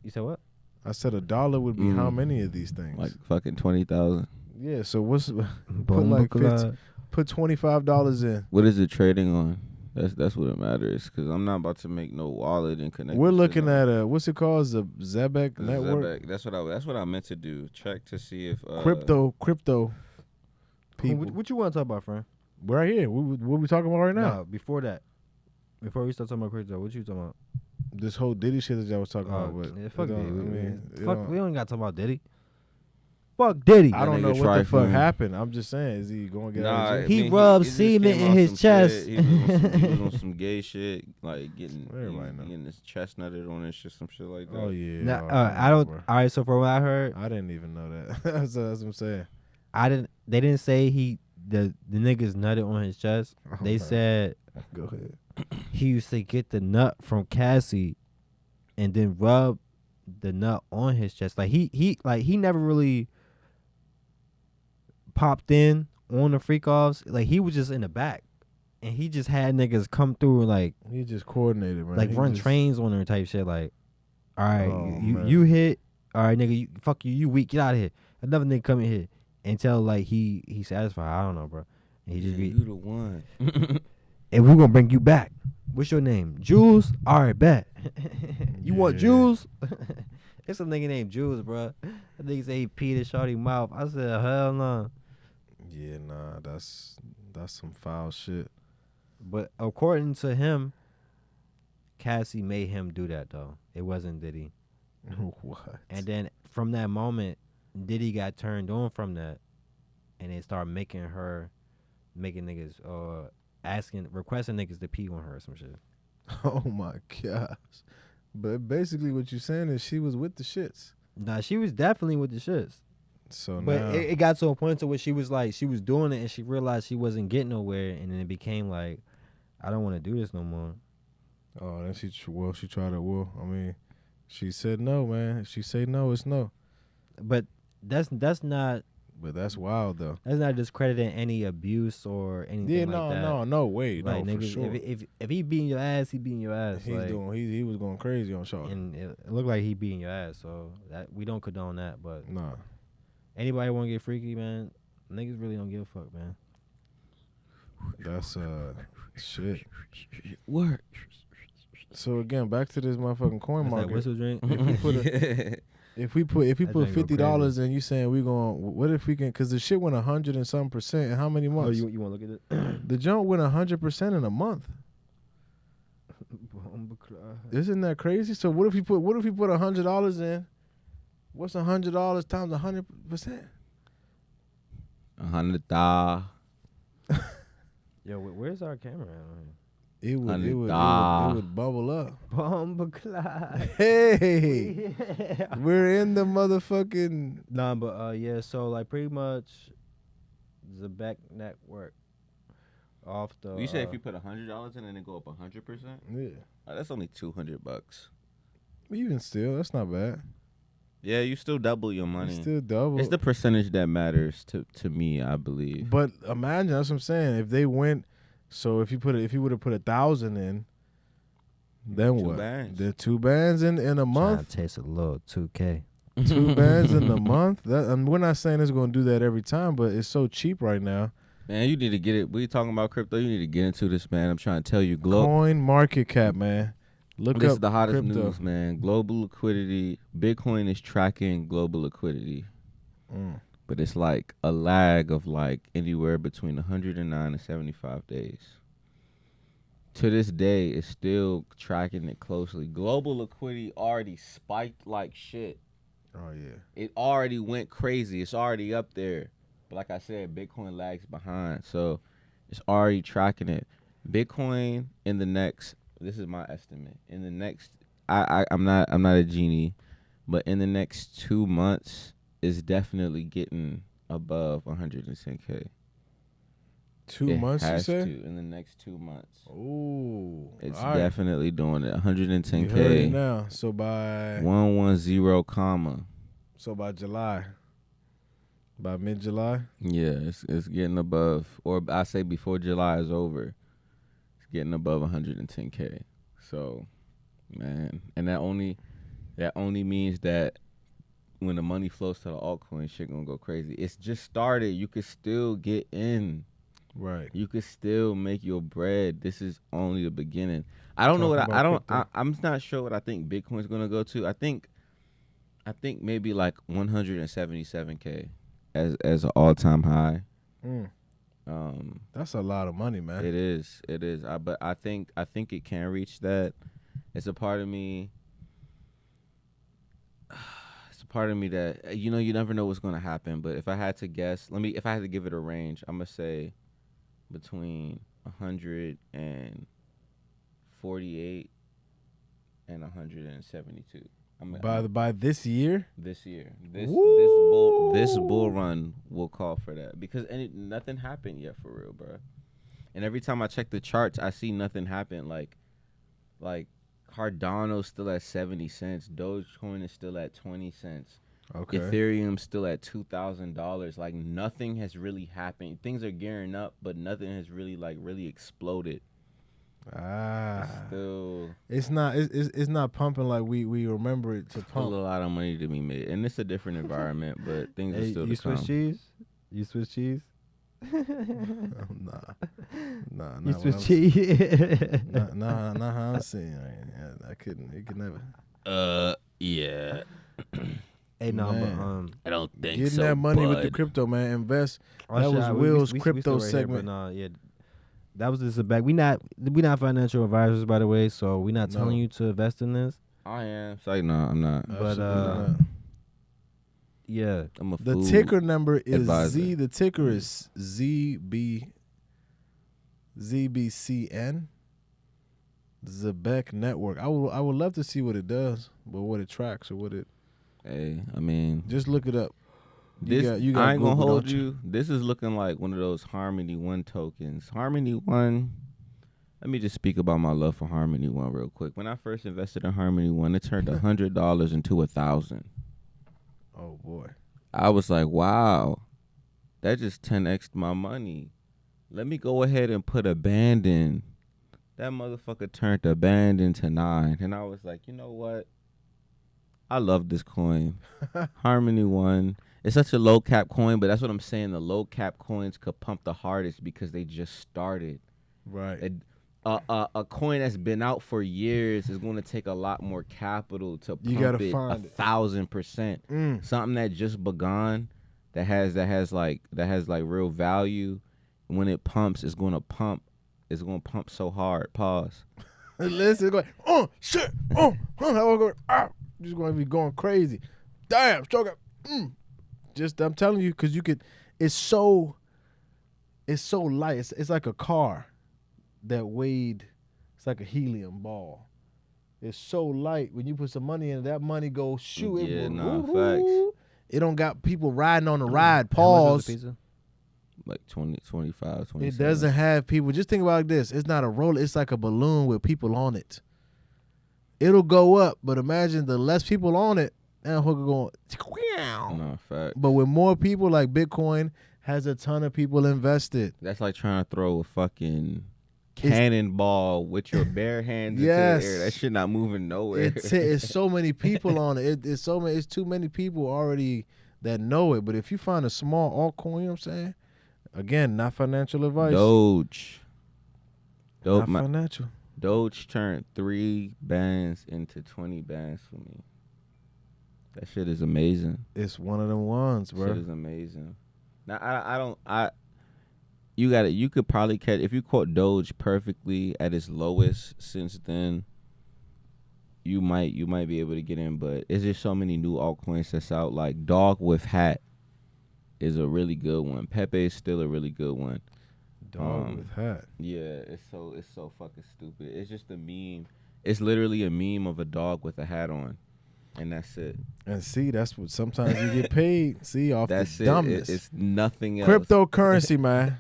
You said what? I said $1 would be how Mm. many of these things? Like fucking 20,000. Yeah. So what's Boom, like buckla. put $25 in? What is it trading on? That's what it matters. Because I'm not about to make no wallet and connect. We're this looking shit at what's it called? The Zebek on network. Zebek. That's what I meant to do. Check to see if Crypto people. What you want to talk about, friend? We're right here. What we talking about right now? No, before that, before we start talking about crypto, what you talking about? This whole Diddy shit that y'all was talking about. But Yeah, fuck it Diddy. don't- I mean, it Fuck, don't- we don't got to talk about Diddy. Fuck Diddy. I don't That know nigga what the fuck trifling. happened. I'm just saying, is he going to get out Nah, of I jail? He mean, rubbed just semen came in off his some chest. shit. He was on some gay shit, like Everybody know. getting his chest nutted on and shit, some shit like that. Oh yeah. Nah, oh, I don't. bro. All right, so from what I heard, I didn't even know that. that's what I'm saying. They didn't say the niggas nutted on his chest. They Okay. said Go ahead. he used to get the nut from Cassie, and then rub the nut on his chest. Like he never really popped in on the freak offs. Like he was just in the back, and he just had niggas come through and like He just coordinated, man. He run just- trains on her type shit. Like, all right, Oh, man. you hit. All right, nigga, fuck you weak. Get out of here. Another nigga come in here until like he satisfied. I don't know, bro. And he just Yeah, be, you the one. and we're gonna bring you back. What's your name? Jules? All right, bet. You want Yeah. Jules? It's a nigga named Jules, bro. That nigga say he peed in shorty mouth. I said, hell no. Yeah, nah, that's some foul shit. But according to him, Cassie made him do that though. It wasn't Diddy. What? And then from that moment, Diddy got turned on from that, and they started making niggas requesting niggas to pee on her or some shit. Oh my gosh. But basically what you're saying is she was with the shits. Nah, she was definitely with the shits. So But now, it got to a point to where she was doing it and she realized she wasn't getting nowhere, and then it became like, I don't want to do this no more. oh, then she tried to, I mean, she said no, man. If she say no, it's no. But that's not But that's wild though. that's not discrediting any abuse or anything Yeah, like that. no, wait, Like no, for niggas, sure. if he beating your ass, he beating your ass. He's like, he was going crazy on Shaw. and it looked like he beating your ass. So that we don't condone that. But Nah. anybody want to get freaky, man? Niggas really don't give a fuck, man. That's shit. Work. So again, back to this motherfucking coin That's that market. whistle drink. If we put That $50 drink go in, you saying we going? What if we can? Because the shit went 100 and some percent in how many Oh, months? you want to look at it? The jump went 100% in a month. Isn't that crazy? So what if we put $100 in? What's $100 times 100%? $100. Yo, where's our camera at? It would $100. bubble up. Bomba clock. Hey, we're in the motherfucking. Nah, but yeah. So like pretty much, the back network off the. You say if you put $100 in and it go up 100%? Yeah, That's only $200. even still, that's not bad. Yeah, you still double your money. It's still double. It's the percentage that matters to me, I believe. But imagine, that's what I'm saying. If they went, so if you would have put 1,000 in, then Two what? bands. The 2 bands in a month. Taste a little 2K. 2 bands in a month. And we're not saying it's gonna do that every time, but it's so cheap right now. Man, you need to get it. We talking about crypto. You need to get into this, man. I'm trying to tell you. Coin market cap, man. Look This up is the hottest crypto. news, man. Global liquidity. Bitcoin is tracking global liquidity. But it's like a lag of like anywhere between 109 and 75 days. To this day, it's still tracking it closely. Global liquidity already spiked like shit. Oh yeah. It already went crazy. It's already up there. But like I said, Bitcoin lags behind. So it's already tracking it. Bitcoin in the next, this is my estimate. In the next, I'm not a genie, but in the next 2 months is definitely getting above 110K. 2 months, you has said? to, in the next 2 months. Oh, It's all right. definitely doing it. You heard it 110K. now. So by 110 comma. July, by mid-July. Yeah, it's getting above, or I say before July is over, it's getting above 110K. So, man, and that only means that when the money flows to the altcoin, shit gonna go crazy. It's just started. You could still get in. Right. You could still make your bread. This is only the beginning. I don't know what Talking I about don't. crypto. I'm not sure what I think Bitcoin's gonna go to. I think maybe like 177K as an all-time high. That's a lot of money, man. It is. But I think it can reach that. It's a part of me. It's a part of me that you never know what's gonna happen. But if I had to guess, if I had to give it a range, I'm gonna say between 148 and 172. By this year? This year, this bull run will call for that because nothing happened yet for real, bro. And every time I check the charts, I see nothing happen. Like Cardano's still at 70 cents, Dogecoin is still at 20 cents, Okay. Ethereum's still at $2,000. Like nothing has really happened. Things are gearing up, but nothing has really exploded. Still It's not pumping like we remember it to still pump. a lot of money to be made, and it's a different environment, but things are Hey, still you to come. Swiss cheese? You Swiss cheese? Nah. You Swiss cheese? Nah, how I'm saying. It could never. Yeah. Hey, no, Man. I don't think Getting so. that money with the bud. crypto, man. Invest. Oh, That shit, was we Will's still crypto right here, segment. but yeah, that was just a back. We not financial advisors, by the way, so we not telling No. you to invest in this. I am. It's like, no, I'm not. But, Absolutely not. Yeah, I'm a The food ticker number is advisor. Z. The ticker is ZBCN. Zebek Network. I would love to see what it does, but what it tracks or what it. Hey, I mean, Just look it up. this You got I ain't gonna Google, hold don't you? you. This is looking like one of those Harmony One tokens. Harmony One. Let me just speak about my love for Harmony One real quick. When I first invested in Harmony One, it turned $100 into $1,000. Oh boy. I was like, wow, that just 10x'd my money. Let me go ahead and put a band in. That motherfucker turned the band into 9. And I was like, you know what? I love this coin. Harmony One. It's such a low cap coin, but that's what I'm saying. The low cap coins could pump the hardest because they just started. Right. A coin that's been out for years is going to take a lot more capital to You pump gotta it find it. 1,000%. Something that just begun, that has like real value. When it pumps, it's going to pump. It's going to pump so hard. Pause. Listen, it's going, shit, how I going, just going to be going crazy. Damn, stroke up. Just, I'm telling you, because you could, it's so light. It's like a car that weighed, it's like a helium ball. It's so light. When you put some money in it, that money goes, shoot. Yeah, it nah, facts. It don't got people riding on the ride. How much was Pause. the pizza? Like 20, 25, 27. It doesn't have people. Just think about it like this. It's not a roller. It's like a balloon with people on it. It'll go up, but imagine the less people on it, and hooker going. No, fact. But with more people, like Bitcoin has a ton of people invested. That's like trying to throw a fucking cannonball with your bare hands Yes. into the air. That shit not moving nowhere. It's so many people on it. It's so many. It's too many people already that know it. But if you find a small altcoin, you know what I'm saying? Again, not financial advice. Doge. Not financial. Doge turned 3 bands into 20 bands for me. That shit is amazing. It's one of them ones, bro. Shit is amazing. Now you could probably catch, if you caught Doge perfectly at its lowest since then, you might be able to get in, but it's just so many new altcoins that's out. Like Dog with Hat is a really good one. Pepe is still a really good one. Dog with hat. Yeah, it's so fucking stupid. It's just a meme. It's literally a meme of a dog with a hat on, and that's it. And see, that's what sometimes you get paid. See, off That's the it. dumbness. It's nothing else. Cryptocurrency, man.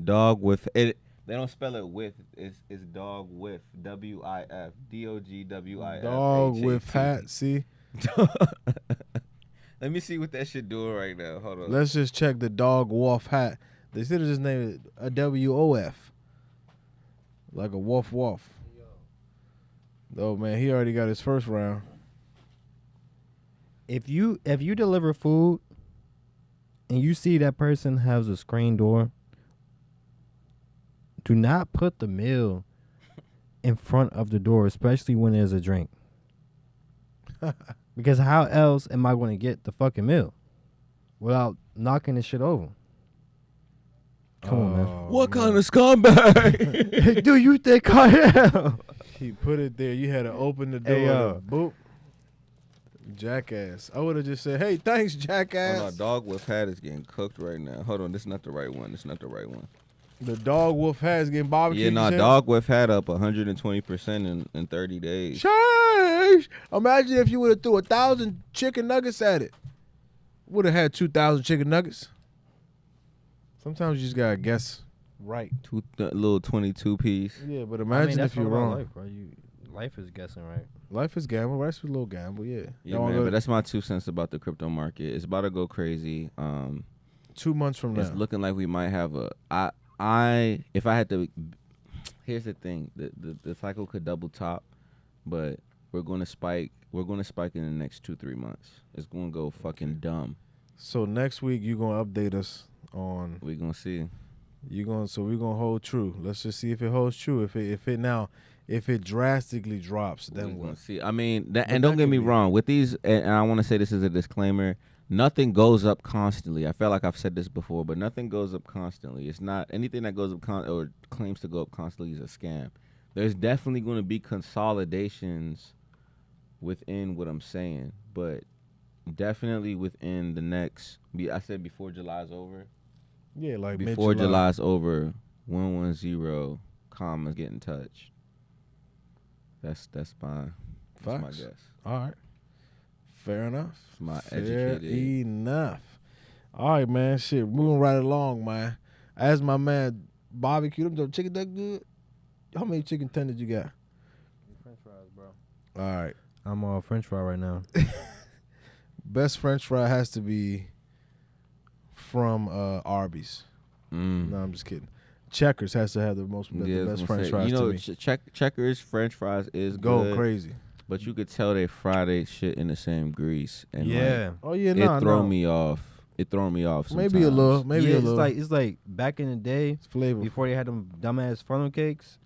Dog with it. They don't spell it with. It's dog with. WIF. DOGWIF. Dog with hat. See, Let me see what that shit doing right now. Hold on. let's just check the dog wolf hat. They should have just named it a WOF, like a wolf wolf. Oh man, he already got his first round. If you deliver food and you see that person has a screen door, do not put the meal in front of the door, especially when there's a drink. Because how else am I going to get the fucking meal without knocking this shit over? Come on, man. What kind of scumbag? Do you think I am? He put it there. You had to open the door. Hey, yo. Boop. Jackass. I would have just said, "Hey, thanks, jackass." Oh no, dog with hat is getting cooked right now. Hold on, this is not the right one. The dog wolf hat is getting barbecued. Yeah, no, you said? dog with hat up 120% in 30 days. Sheesh. Imagine if you would have threw 1,000 chicken nuggets at it. Would have had 2,000 chicken nuggets. Sometimes you just gotta guess right. Little 22 piece. Yeah, but imagine if you're wrong. Life, bro. Life is guessing, right? Life is gamble. Life's a little gamble. Yeah. Yeah, man, but that's my 2 cents about the crypto market. It's about to go crazy. 2 months from now. It's looking like we might have if I had to, here's the thing, the cycle could double top, but we're going to spike in the next 2-3 months. It's going to go fucking dumb. So next week you're gonna update us on. We're going to see. We're gonna hold true. Let's just see if it holds true. If If it drastically drops, We're then gonna what? see. I mean, But and don't that get could me be- wrong. With these, and I want to say this as a disclaimer. Nothing goes up constantly. I feel like I've said this before, but nothing goes up constantly. It's not anything that goes up or claims to go up constantly is a scam. There's definitely going to be consolidations within what I'm saying, but definitely within the next. I said before July's over. Yeah, like Before mid-July. July's over, 110 commas get in touch. That's my Facts. guess. All right. Fair enough. It's my Fair educated. enough. All right, man. Shit, moving right along, man. As my man barbecue them chicken that good. How many chicken tenders you got? French fries, bro. All right. I'm on French fry right now. Best French fry has to be from Arby's. No, I'm just kidding. Checkers has to have the best French fries You know, to me. Checkers French fries is Go good, crazy. but you could tell they fry they shit in the same grease, and Yeah. Oh yeah, like, no, it throw me off. It throw me off. Maybe a little. Maybe yeah, a little. it's like back in the day It's flavor. before they had them dumbass funnel cakes.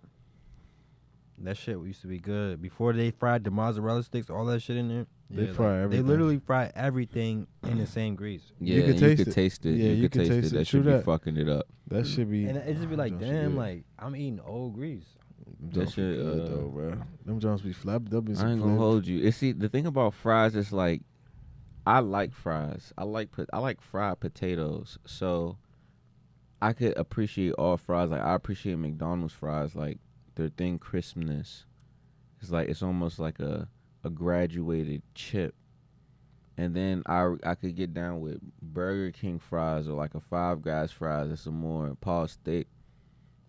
That shit used to be good. Before they fried the mozzarella sticks, all that shit in there. They Yeah, fry everything. They literally fry everything in the same grease. Yeah, You could and taste you could it. taste it. Yeah, you could taste it. That True should be that. fucking it up. That should be. And it just be like, Them damn, good. like I'm eating old grease. Them That Jones be shit, good though, bro. Them Jones be flap. They'll be I some ain't gonna flavor. hold you. It's see the thing about fries is like, I like fries. I like fried potatoes. So I could appreciate all fries. Like I appreciate McDonald's fries. Like their thin crispness. It's like it's almost like a graduated chip. And then I could get down with Burger King fries or like a Five Guys fries. It's some more pause thick.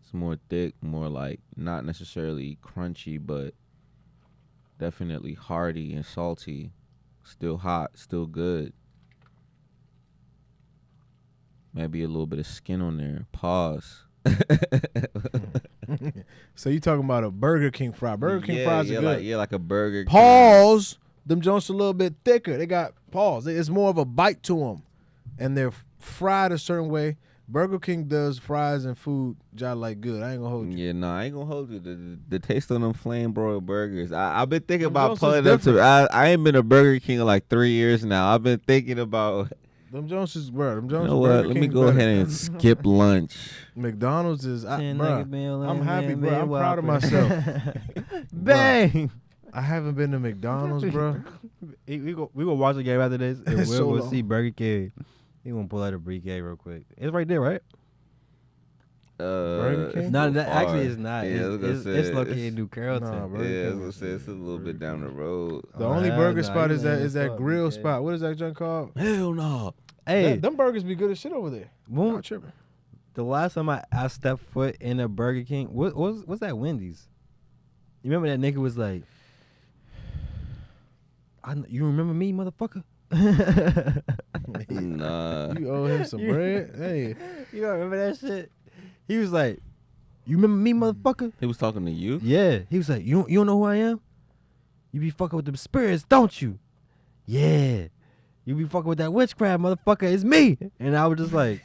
It's more thick, more like not necessarily crunchy, but definitely hearty and salty. Still hot, still good. Maybe a little bit of skin on there. Pause. So you talking about a Burger King fry? Burger King fries are good. Like a Burger King. Pause. Them Jones a little bit thicker. They got pause. It's more of a bite to them, and they're fried a certain way. Burger King does fries and food job like good. I ain't gonna hold you. Yeah, I ain't gonna hold you. The taste of them flame broiled burgers. I've been thinking Them about Jones is pulling up to. different. I ain't been a Burger King in like 3 years now. I've been thinking about. Them Jones is bro. Them You Jones. know what? Burger Let me King's go better. ahead and skip lunch. McDonald's is, bruh, Meal I'm and happy, man, bro. man, I'm proud of Whopper. myself. Bang! I haven't been to McDonald's, bro. We go watch the game after this, and It's we'll so go long. see Burger King. He gonna pull out a briquet real quick. It's right there, right? Burger King? No, so that actually far. is not. Yeah, I was gonna It's say, located in New Carrollton. Nah, bro. Burger Yeah, I was King gonna is say it's a little bit down the road. The Oh, only hell burger nah, spot you is lame that as fuck, grill BK. spot. What is that junk called? Hell no. Hey, Them burgers be good as shit over there. when- Not tripping. the last time I stepped foot in a Burger King, what's that Wendy's? You remember that nigga was like, you remember me, motherfucker? Nah. You owe him some bread. Hey, You don't remember that shit? He was like, you remember me, motherfucker? He was talking to you? Yeah. He was like, you don't know who I am? You be fucking with them spirits, don't you? Yeah. You be fucking with that witchcraft, motherfucker. It's me. And I was just like,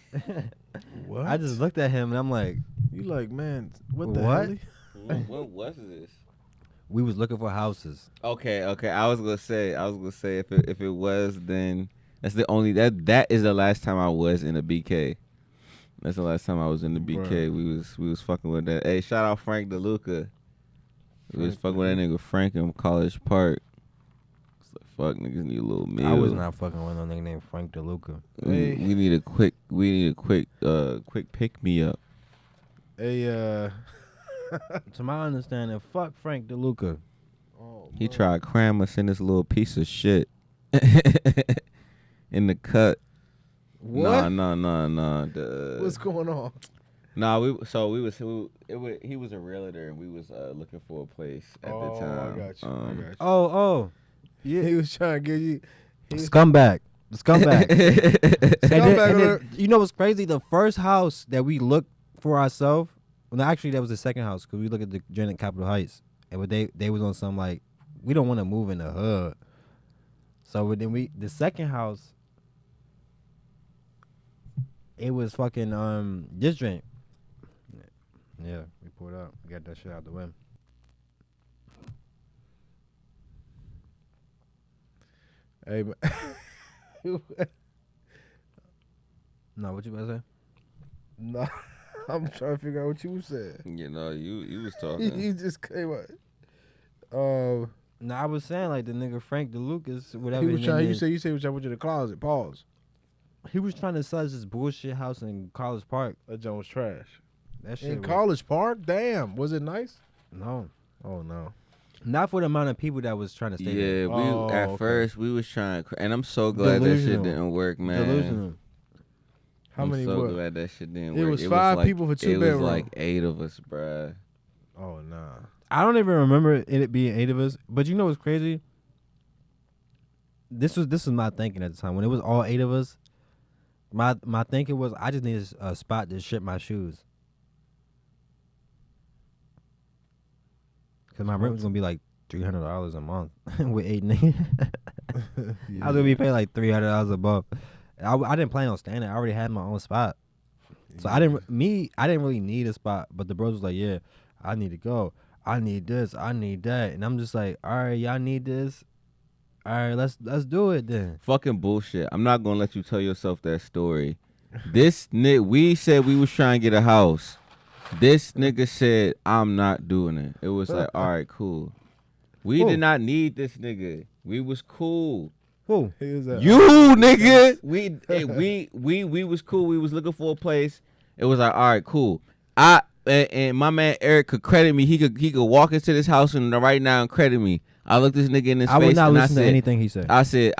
what? I just looked at him and I'm like, You like, man? What the What? hell? What was this? we was looking for houses. Okay. I was gonna say if it was, then that's the only that is the last time I was in a BK. That's the last time I was in the BK. Bruh. We was fucking with that. Hey, shout out Frank DeLuca. We was Frank fucking with that nigga Frank in College Park. It's like, fuck, niggas need a little meal. I was not fucking with no nigga named Frank DeLuca. We need a quick pick me up. Hey, To my understanding, fuck Frank DeLuca. oh, He bro. tried to cram us in this little piece of shit in the cut. What? Nah. What's going on? Nah, he was a realtor and we was looking for a place at the time. I got you. I got you. Oh. Yeah, he was trying to give you. Scumbag. The scumbag. And Scumbag then, alert. you know what's crazy? The first house that we looked for ourselves, well, actually that was the second house because we looked at the joint at Capitol Heights, and they was on some like, we don't want to move in the hood. So then the second house, it was fucking this joint. Yeah, we pulled up. We got that shit out the way. Hey, man. No, what you about to say? No, I'm trying to figure out what you said. You know, you was talking. You just came out. No, I was saying like the nigga Frank DeLucas, whatever. He was his trying. name You is, said you went to the closet. Pause. he was trying to sell us this bullshit house in College Park. That joint was trash. That shit In was, College Park? Damn. Was it nice? no, Oh no. not for the amount of people that was trying to stay there. Yeah, Oh, at okay. first we was trying, and I'm so glad that shit Delusional. didn't work, man. Delusional. How I'm many? so What? glad that shit didn't It work. was 5 like, people for 2 It bedrooms. was like 8 of us, bruh. Oh nah. I don't even remember it being 8 of us. But you know what's crazy? This was my thinking at the time. When it was all 8 of us, my thinking was I just need a spot to ship my shoes. Cause my rent was gonna be like $300 a month with 8 niggas. I was gonna be paying like $300 a month. I didn't plan on staying there. I already had my own spot, so I didn't really need a spot. But the bros was like, yeah, I need to go. I need this. I need that. And I'm just like, all right, y'all need this. All right, let's do it then. Fucking bullshit. I'm not gonna let you tell yourself that story. This nigga, we said we was trying to get a house. This nigga said, I'm not doing it. It was like, all right, cool. We Who? did not need this nigga. We was cool. Who? He was at, You nigga, we was cool. We was looking for a place. It was like, all right, cool. And my man Eric could credit me. He could walk into this house and right now and credit me. I looked this nigga in his I face would not and listen to anything he said. I said,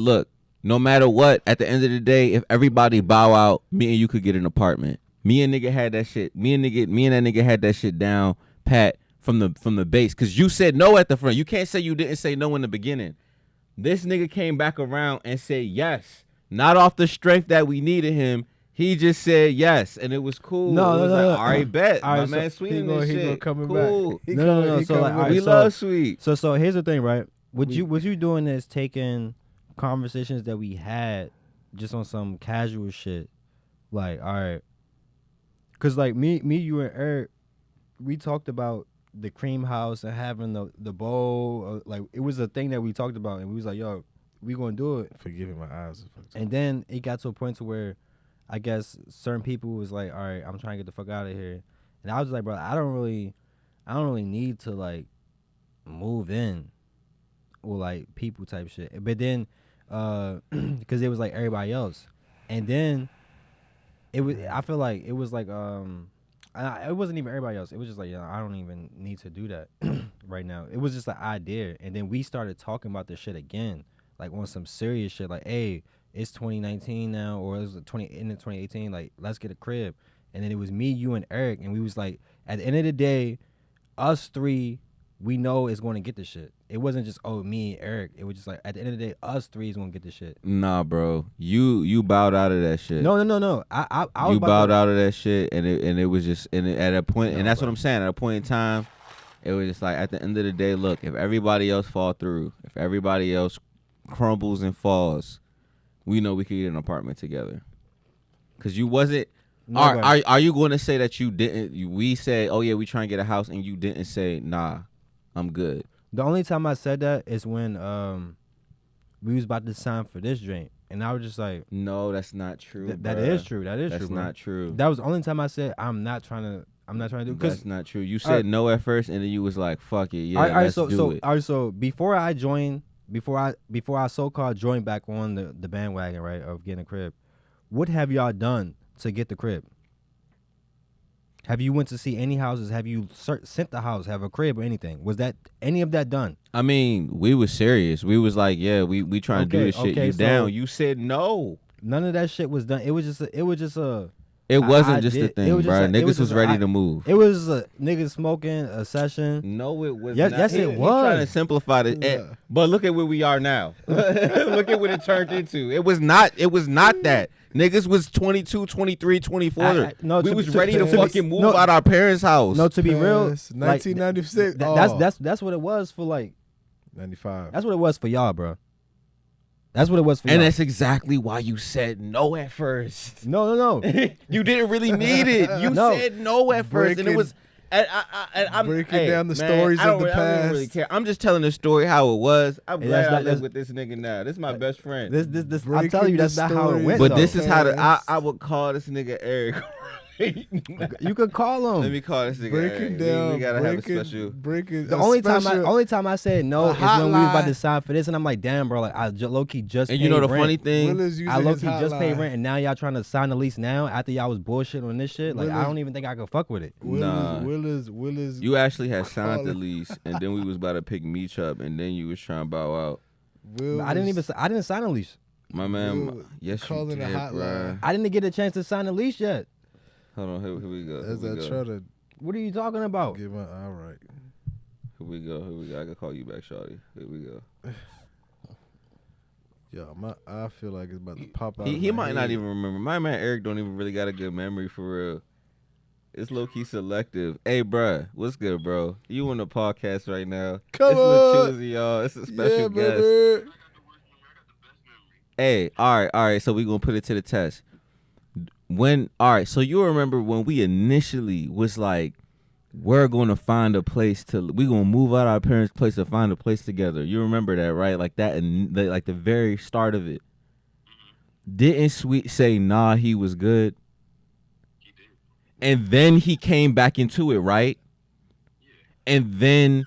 look. No matter what, at the end of the day, if everybody bow out, me and you could get an apartment. Me and nigga had that shit. Me and that nigga had that shit down pat from the base. Cause you said no at the front. You can't say you didn't say no in the beginning. This nigga came back around and said yes. Not off the strength that we needed him. He just said yes, and it was cool. No, it was no, like, no. all right, bet. All right, My so man Sweet he in gonna this he gonna shit. coming Cool. back. He No. coming- So, he like, coming all right, back. We so- love Sweet. So here's the thing, right? What you doing is taking conversations that we had just on some casual shit. Like, all right. Cause like me, you and Eric, we talked about the cream house and having the bowl. Like it was a thing that we talked about, and we was like, yo, we gonna do it. Forgiving my eyes. And then it got to a point to where I guess certain people was like, all right, I'm trying to get the fuck out of here. And I was like, bro, I don't really need to like move in or like people type shit. But then because it was like everybody else. And then I feel like it was like it wasn't even everybody else. It was just like, I don't even need to do that right now. It was just an idea. And then we started talking about this shit again, like on some serious shit. Like, hey, it's 2019 now, or it was 2018. Like, let's get a crib. And then it was me, you, and Eric, and we was like, at the end of the day, us three, we know is going to get this shit. It wasn't just me, Eric. It was just like at the end of the day, us three is going to get this shit. Nah, bro. You bowed out of that shit. No. I was You about bowed to, out of that shit, and it was just at a point, No, and that's bro. what I'm saying. At a point in time, it was just like at the end of the day, look, if everybody else fall through, if everybody else crumbles and falls, we know we could get an apartment together. Cause you wasn't. Are you going to say that you didn't? We said, oh yeah, we trying to get a house, and you didn't say, nah, I'm good. The only time I said that is when we was about to sign for this drink, and I was just like, No, that's not true. that bruh. is true. That is That's true. bro. not true. That was the only time I said I'm not trying to do. Cause That's not true. You said no at first, and then you was like, fuck it, yeah, let's do it. All right, so before I so-called joined back on the bandwagon, right, of getting a crib, what have y'all done to get the crib? Have you went to see any houses? Have you sent the house, have a crib or anything? Was that any of that done? I mean, we was serious. We was like, yeah, we trying to do this shit. Okay, You so- down? You said no. None of that shit was done. It was just a It wasn't I just a did- thing, it was bro. just a- it Niggas was was just a- ready to move. it was a nigga smoking a session. No, it was Yes- not. yes, He it trying to was. simplify this, Yeah. but look at where we are now. Look at what it turned into. It was not that. Niggas was 22, 23, 24. No, we to- was to- ready to- to to be- fucking move no. out our parents' house. No, to be real, Yes, like, 1996. that's what it was for like. 95. That's what it was for y'all, bro. That's what it was for And y'all. that's exactly why you said no at first. No. You didn't really need it. You No. said no at first, and it was I'm breaking down the stories I of the I don't past. really care. I'm just telling the story how it was. I'm Hey, glad I that's live with this nigga now. This is my best friend. This. I'm Breaking telling you, the that's not how it stories went. But though. this is how past. I would call this nigga Eric. You could call him. Let me call this nigga Breaking Eric. down. We gotta have a special. Breaking. Only time I said no a is when we was about hotline. to sign for this, and I'm like, damn, bro, like I low key just. And you know the paid funny rent. thing, Will is using I low his key just paid hotline. rent, and now y'all trying to sign the lease now after y'all was bullshit on this shit. Like Will I is- don't even think I could fuck with it. Nah. Will is. you actually had signed the calling- lease, and then we was about to pick Meech up, and then you was trying to bow out. Will I didn't is- even. I didn't sign a lease. My man, Will yes you calling did, the hotline. bruh. I didn't get a chance to sign a lease yet. Hold on, here we go. As Here I we try go. to What are you talking about? get my all right. Here we go. I can call you back, shawty. Here we go. Yo, I feel like it's about to pop out. He of my might not head. even remember. My man Eric don't even really got a good memory for real. It's low key selective. Hey, bruh, what's good, bro? You on the podcast right now? Come it's on. Lil Choosy, y'all. It's a special Yeah, guest. baby. Hey, all right. So we gonna put it to the test. So you remember when we initially was like, we're gonna find a place we gonna move out our parents' place to find a place together. You remember that, right? Like that, and like the very start of it. Didn't Sweet say nah? He was good. And then he came back into it, right? And then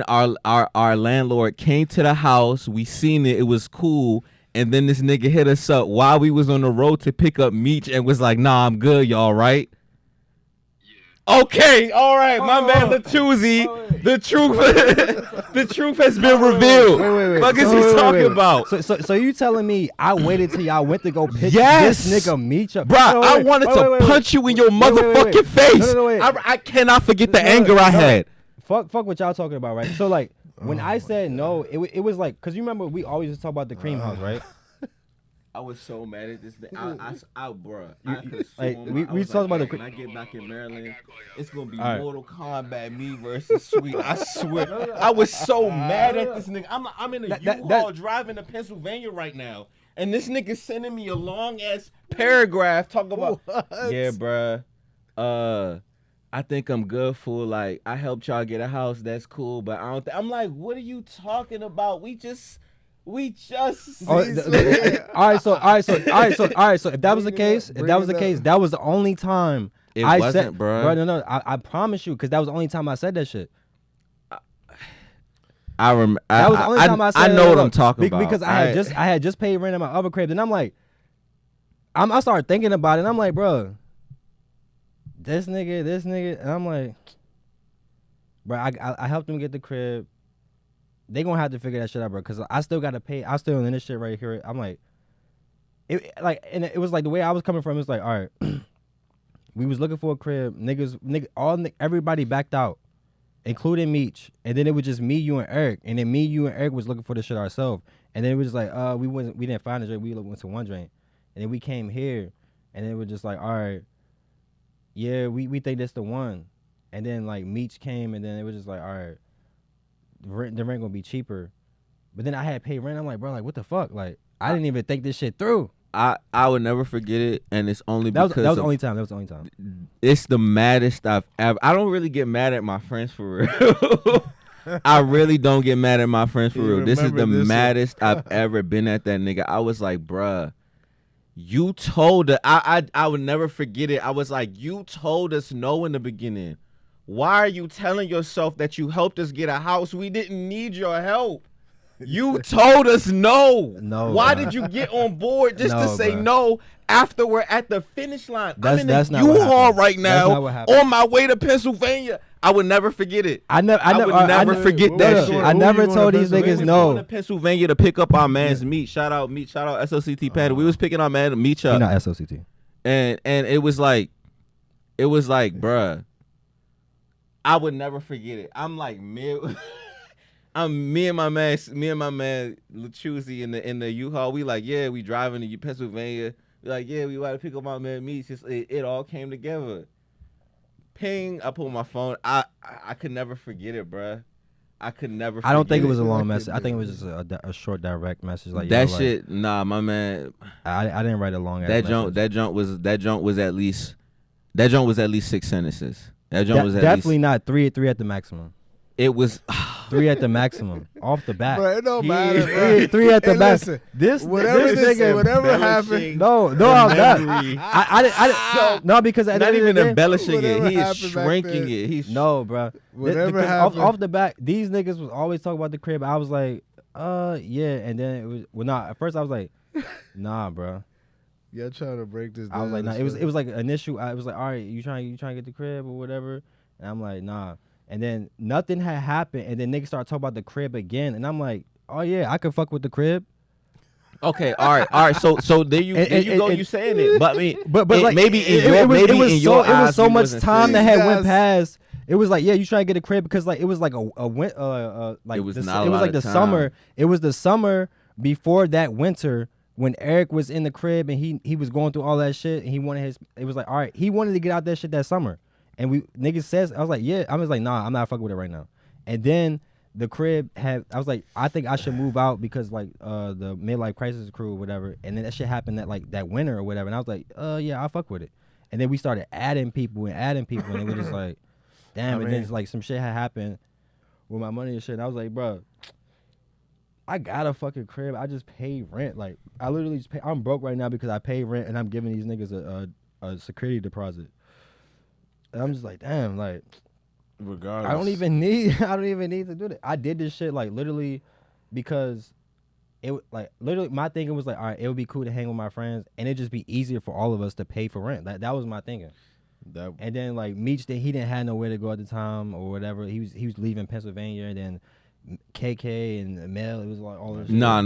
our landlord came to the house. We seen it. It was cool. And then this nigga hit us up while we was on the road to pick up Meech and was like, nah, I'm good, y'all, right? Yeah. Okay, all right, my man, the Choosy. The truth, the truth has been revealed. Wait. What is he talking about? So you telling me I waited till y'all went to go pick Yes. this nigga Meech up? Bruh, I wanted to punch you in your motherfucking wait. face. No, wait. I cannot forget the anger I had. Fuck what y'all talking about, right? So like when I said no, it was like, cause you remember we always just talk about the cream house, right? I was so mad at this thing. Bruh. like, we talked about the when I get back in Maryland, it's gonna be All right. Mortal Kombat, me versus Sweet. I swear, I was so mad at this nigga. I'm in a U-Haul driving to Pennsylvania right now, and this nigga sending me a long ass paragraph talking about, yeah, bruh. I think I'm good for like I helped y'all get a house. That's cool, but I don't. I'm like, what are you talking about? We just. All right, so if that was the case, that was the only time It I wasn't, said, bro. No, I promise you, because that was the only time I said that shit. That was the only time I said I know that, what look, I'm talking about. because I had just paid rent in my other crib, and I'm like, I started thinking about it, and I'm like, bro, this nigga, and I'm like, bro, I helped him get the crib. They gonna have to figure that shit out, bro, because I still gotta pay. I still in this shit right here. I'm like, and it was like the way I was coming from. It's like, all right, we was looking for a crib, everybody backed out, including Meech, and then it was just me, you, and Eric, and then me, you, and Eric was looking for the shit ourselves, and then it was just like, we didn't find a joint, we went to one joint, and then we came here, and then it was just like, all right, yeah, we think that's the one, and then like Meech came, and then it was just like, all right. The rent gonna be cheaper, but then I had paid rent. I'm like, bro, like what the fuck? Like I didn't even think this shit through. I would never forget it, and it's only That because was the only time. That was the only time. it's the maddest I've ever. I don't really get mad at my friends for real. I really don't get mad at my friends for You real. This is the remember this maddest I've ever been at that nigga. I was like, bruh, you told us. I would never forget it. I was like, you told us no in the beginning. Why are you telling yourself that you helped us get a house? We didn't need your help. You told us no. No. Why bro. did you get on board just to No, say bro. no after we're at the finish line? I'm in That's the not what U-Haul happened. right That's not now what happened. on my way to Pennsylvania. I would never forget it. I would never forget that shit. I never Who told you these going to niggas We no. was going to Pennsylvania to pick up our man's meat. Shout out Slct Panda. We was picking our man meat You up, not SOCT. and it was like, bruh. I would never forget it. I'm like me and my man Lachuzi in the U-Haul. We like, yeah, we driving to Pennsylvania. We like, yeah, we want to pick up my man meat. Just it all came together. Ping. I pulled my phone. I could never forget it, bruh. I could never. I don't think it was a I long could message. I do think it it. was just a short direct message. Like that yo, shit. Nah, my man. I didn't write a long. That junk was at least 6 sentences. That joint was at definitely least, not three at the maximum. It was 3 at the maximum off the bat. Bro, it don't matter, bro. Three at the Hey, back. listen, This whatever this nigga. whatever happened. No, I'm not. I didn't. No, because at the not end of even the day, embellishing it. whatever He is happened back shrinking then. it. He's no, bro. Whatever happened. Off the back, these niggas was always talking about the crib. I was like, yeah, and then it was nah. At first, I was like, nah, bro. Y'all trying to break this down. I was like, nah. It was like an issue. I was like, all right, you trying to get the crib or whatever, and I'm like, nah. And then nothing had happened, and then niggas started talking about the crib again, and I'm like, oh yeah, I could fuck with the crib. okay. All right. So there you go. You saying it, but I mean, But it, like maybe in your it was eyes, so we much wasn't time that serious. had Guys- went past. It was like, yeah, you trying to get a crib because like it was like a like It was the, not a it was lot like of the time. summer. It was the summer before that winter when Eric was in the crib and he was going through all that shit and he wanted his. It was like, all right, he wanted to get out that shit that summer, and we niggas says I was like, yeah, I was like, nah, I'm not fucking with it right now. And then the crib had, I was like, I think I should move out because like the midlife crisis crew or whatever, and then that shit happened that winter or whatever, and I was like, yeah, I fuck with it. And then we started adding people, and it was just like, damn. And then it's like some shit had happened with my money and shit. And I was like, bro, I got a fucking crib. I just pay rent. Like I literally just pay. I'm broke right now because I pay rent and I'm giving these niggas a security deposit. And I'm just like, damn, like regardless. I don't even need to do that. I did this shit like literally because it like literally my thinking was like, all right, it would be cool to hang with my friends and it'd just be easier for all of us to pay for rent. That was my thinking. And then like Meech, he didn't have nowhere to go at the time or whatever. He was leaving Pennsylvania, and then KK and Mel. It was like all this. No.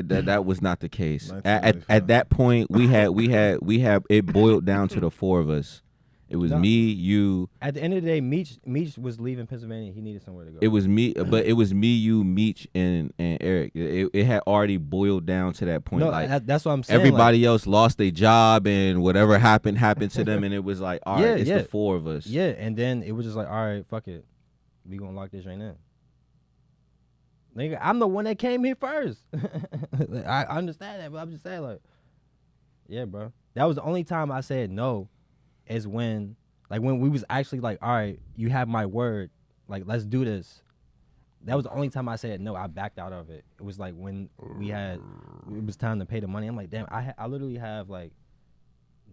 That was not the case. At 1995. that point, we had it boiled down to the four of us. It was No. me, you. At the end of the day, Meech was leaving Pennsylvania. He needed somewhere to go. It was me, but it was me, you, Meech, and Eric. It had already boiled down to that point. No, like that's what I'm saying. everybody else lost their job, and whatever happened to them, and it was like, all right, it's the four of us. Yeah, and then it was just like, all right, fuck it, we gonna lock this right now. Nigga, I'm the one that came here first. I understand that, but I'm just saying, like, yeah, bro. That was the only time I said no, is when we was actually like, all right, you have my word, like, let's do this. That was the only time I said no. I backed out of it. It was like when it was time to pay the money. I'm like, damn, I literally have like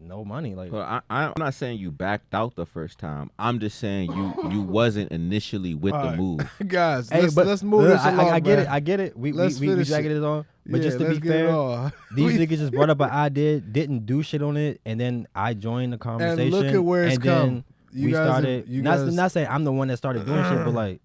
no money. Like, Well, I'm not saying you backed out the first time. I'm just saying you wasn't initially with All the right. move. Guys, hey, let's move this along. I get man. it. I get it. We Let's finish dragging it. it on. But just to let's be get it fair, all. these niggas just brought up an idea, didn't do shit on it, and then I joined the conversation. And look at where it's and come. then You we guys started. have- Not saying I'm the one that started doing shit, but like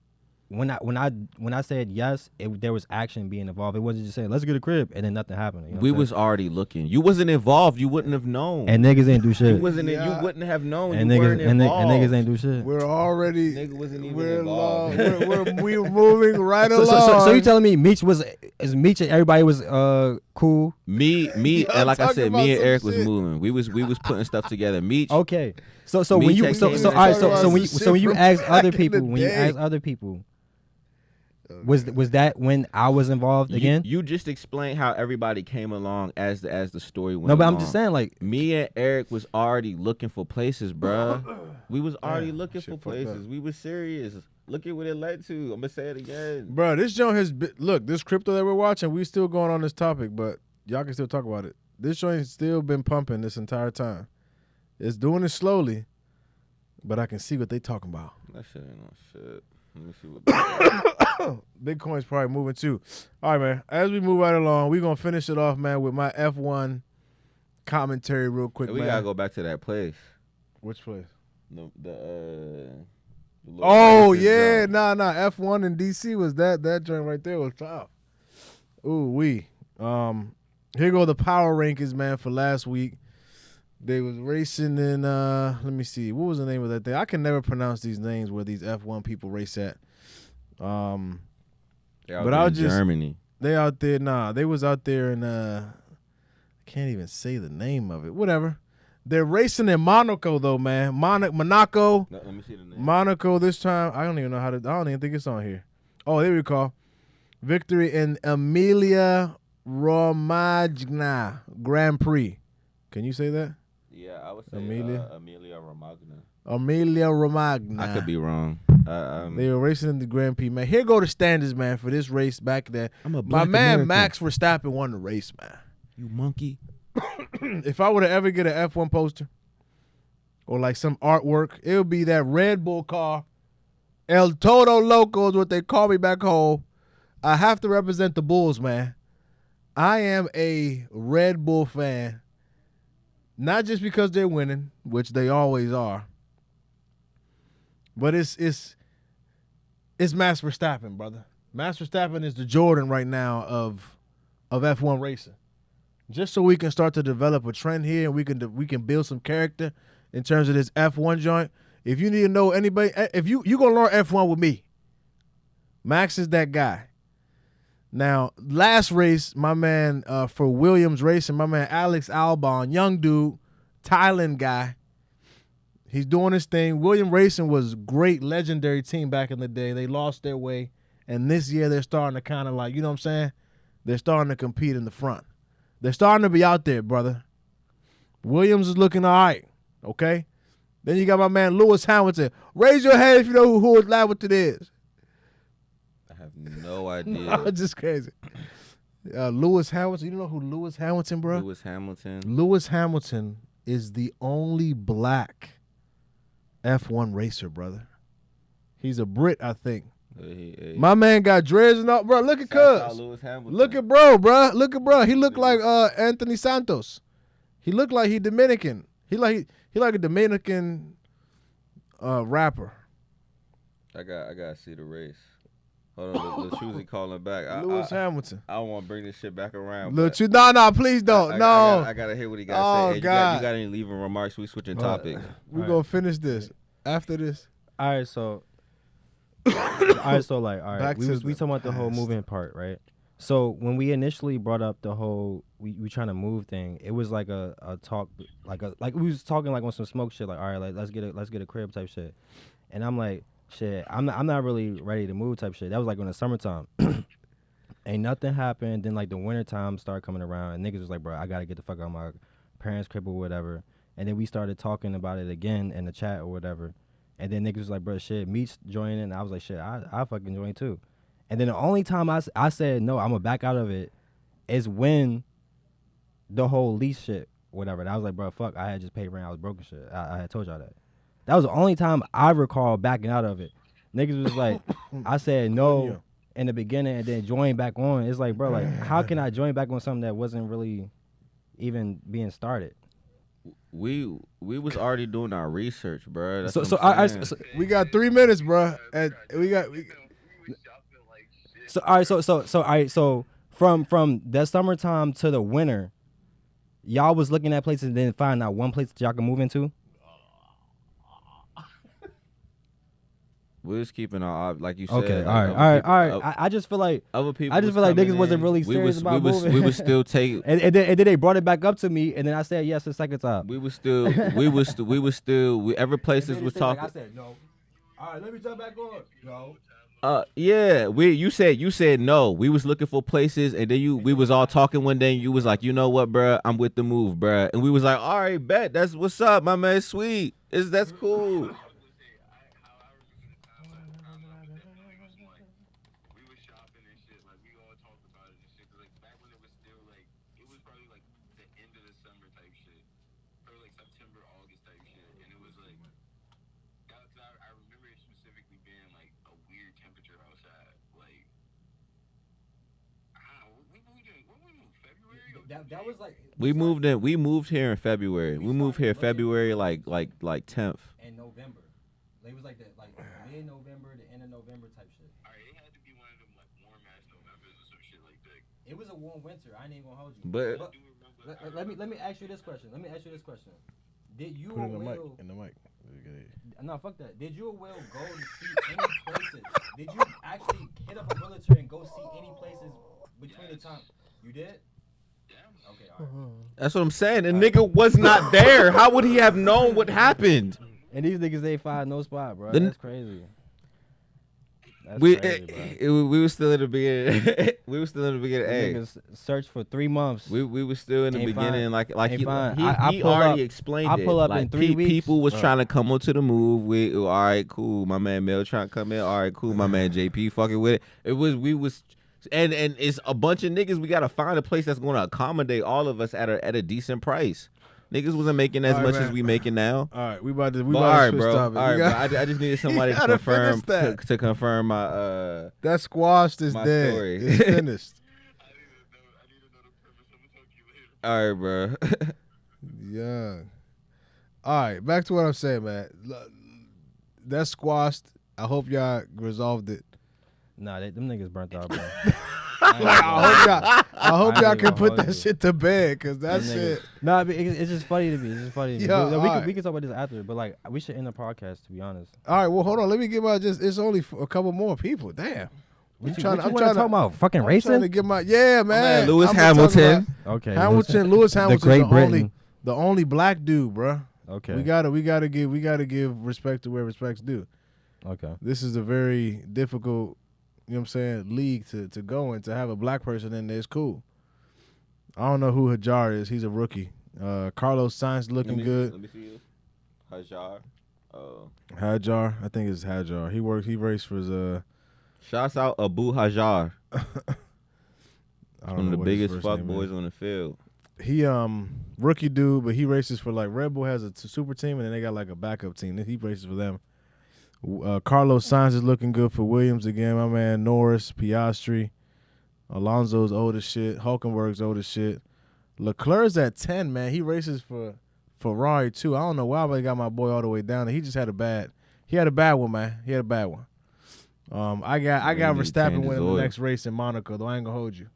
when I said yes, there was action being involved. It wasn't just saying let's get a crib and then nothing happened. You know We what I'm was already looking. You wasn't involved. You wouldn't have known. saying? And niggas ain't do you shit. wasn't. Yeah. You wouldn't have known. And you niggas weren't involved. and niggas ain't do shit. We're already. Nigga wasn't even We're involved. we're moving right So, along. so you telling me Meech and everybody was cool? Me, Y'all and like I talking said, about me and some Eric was shit. moving. We was putting stuff together. Meech, Okay. So Me when you texting so him so and all right talking so about when you some so when shit you from ask back other in the people day. was that when I was involved again? You just explained how everybody came along as the story went. No, but I'm along. just saying, like, Me and Eric was already looking for places, bruh. We was already Damn, looking shit for fucked places. up. We was serious. Look at what it led to. I'm gonna say it again. Bro, this joint has been, look, this crypto that we're watching, we still going on this topic, but y'all can still talk about it. This joint's still been pumping this entire time. It's doing it slowly, but I can see what they talking about. That shit ain't no shit. Let me see what. Bitcoin's probably moving too. All right, man. As we move right along, we're going to finish it off, man, with my F1 commentary real quick, we man. gotta go back to that place. Which place? The little Oh, racing yeah. joint. Nah. F1 in D.C. was that joint right there was tough. Ooh, here go the power rankings, man, for last week. They was racing in, let me see. What was the name of that thing? I can never pronounce these names where these F1 people race at. They out But there I'll in just- Germany. They out there, they was out there in, I can't even say the name of it. Whatever. They're racing in Monaco, though, man. Monaco. No, let me see the name. Monaco this time. I don't even know I don't even think it's on here. Oh, there we go. Victory in Emilia Romagna Grand Prix. Can you say that? Yeah, I would say Amelia? Amelia Romagna. Emilia Romagna. I could be wrong. They were racing in the Grand Prix, man. Here go the standards, man, for this race back there. I'm a My black man American. Max Verstappen won the race, man. You monkey. If I were to ever get an F1 poster or like some artwork, it would be that Red Bull car. El Todo Loco is what they call me back home. I have to represent the Bulls, man. I am a Red Bull fan, not just because they're winning, which they always are, but it's Max Verstappen, brother. Max Verstappen is the Jordan right now of F1 racing. Just so we can start to develop a trend here, and we can build some character in terms of this F1 joint. If you need to know anybody, if you gonna learn F1 with me, Max is that guy. Now, last race, my man for Williams Racing, my man Alex Albon, young dude, Thailand guy. He's doing his thing. Williams Racing was great, legendary team back in the day. They lost their way, and this year they're starting to kind of like, you know what I'm saying? They're starting to compete in the front. They're starting to be out there, brother. Williams is looking all right, okay? Then you got my man Lewis Hamilton. Raise your hand if you know who his Hamilton is. I have no idea. Just crazy. Lewis Hamilton. You don't know who Lewis Hamilton, bro? Lewis Hamilton. Lewis Hamilton is the only black F1 racer, brother. He's a Brit, I think. Hey. My man got dreads and all. Bro, look at Shout out Cuz. Lewis Hamilton. Look at bro. Look at bro. He looked like Anthony Santos. He looked like he Dominican. He like a Dominican rapper. I gotta see the race. Hold on, Lil calling back. Lewis Hamilton. I don't want to bring this shit back around. No, please don't. No. I gotta hear what he gotta say. Hey, God. you got any leaving remarks? We switching topics. We're going to finish this. After this. All right, so Back we to talking the about the whole past. moving part, right? So when we initially brought up the whole we trying to move thing, it was like a talk, like we was talking like on some smoke shit, like all right, like let's get a crib type shit, and I'm like, shit, I'm not really ready to move type shit. That was like in the summertime. Ain't nothing happened. Then like the wintertime started coming around, and niggas was like, bro, I gotta get the fuck out of my parents' crib or whatever. And then we started talking about it again in the chat or whatever. And then niggas was like, bro, shit, Meats joining. And I was like, shit, I fucking join too. And then the only time I said, no, I'm going to back out of it is when the whole lease shit, whatever. And I was like, bro, fuck, I had just paid rent. I was broke and shit. I had told y'all that. That was the only time I recall backing out of it. Niggas was like, I said no in the beginning and then join back on. It's like, bro, like, how can I join back on something that wasn't really even being started? We was already doing our research, bro. That's So what I'm so saying. We got 3 minutes, bro. And we got So all right, so from the summertime to the winter, y'all was looking at places and then find out one place that y'all can move into. We was keeping our like you said. Okay, like, all right. I just feel like Other people. I just was feel like coming niggas wasn't in. really We serious was- about we was- moving. We was still take. and then they brought it back up to me, and then I said yes the second time. We was still. Every places was talking. I said no. All right, let me jump back on. No. Yeah, you said no. We was looking for places, and then we was all talking one day, and you was like, you know what, bruh, I'm with the move, bruh. And we was like, all right, bet, that's what's up, my man, sweet. That's cool. That was like We moved here in February. We moved here February like 10th. in November. It was like mid-November to end of November type shit. Alright, it had to be one of them like warm ass Novembers or some shit like that. It was a warm winter. I ain't even gonna hold you. But let me ask you this question. Did you put or it in the mic. Will? In the mic. No, fuck that. Did you or Will go to see any places? Did you actually hit up a realtor and go see any places between the time? You did? Okay, all right. that's what I'm saying. The nigga was not there. How would he have known what happened? And these niggas they find no spot, bro. Then- That's crazy. That's we crazy, bro. we were still in the beginning. We were still in the beginning. The Hey, niggas searched for 3 months. we were still in the Ain't beginning. fine. Like Ain't he fine. I he pull already up- explained I it. pull up like in 3 weeks. People was Bro. trying to come onto the move. We all right, cool. My man Mel trying to come in. All right, cool. My man JP fucking with it. We was. And it's a bunch of niggas. We gotta find a place that's gonna accommodate all of us at a decent price. Niggas wasn't making as All right, much man. as we making now. All right, we about to But all switch right, bro. topics. All right, We bro. got- I just needed somebody to gotta confirm finish that. to confirm my that squashed is my dead. story. It's finished. I need to know the premise. I'm gonna talk to you later. All right, bro. Yeah. All right, back to what I'm saying, man. That's squashed. I hope y'all resolved it. Nah, them niggas burnt out, bro. I hope I y'all ain't can gonna put hold that you. shit to bed, cause that Them shit. Nah, but it's just funny to me. It's just funny to me. Yeah, we alright. can talk about this after, but like we should end the podcast. To be honest, All right, well, hold on. Let me get my it's only a couple more people. Damn. what you trying want to to talk about? Fucking I'm trying to racing? get my man. man, Lewis I'm gonna talk Hamilton. Okay, Hamilton, Lewis Hamilton's Great the Britain. only black dude, bruh. Okay, We gotta give respect to where respect's due. okay. This is a very difficult, you know what I'm saying, league to go in. To have a black person in there is cool. I don't know who Hajar is. He's a rookie. Carlos Sainz looking good. Let me see you. Hajar. Hajar, I think it's Hajar. He raced for his Shouts out Abu Hajar. I don't One of know the what his biggest first fuck name boys is. on the field. He rookie dude, but he races for like Red Bull has a super team, and then they got like a backup team. He races for them. Carlos Sainz is looking good for Williams again. My man Norris, Piastri, Alonso's old as shit. Hulkenberg's old as shit. Leclerc's at 10, man. He races for Ferrari too. I don't know why they got my boy all the way down. He just had a bad one, man. He had a bad one. I got He need to Verstappen change his winning the oil. next race in Monaco, though I ain't gonna hold you.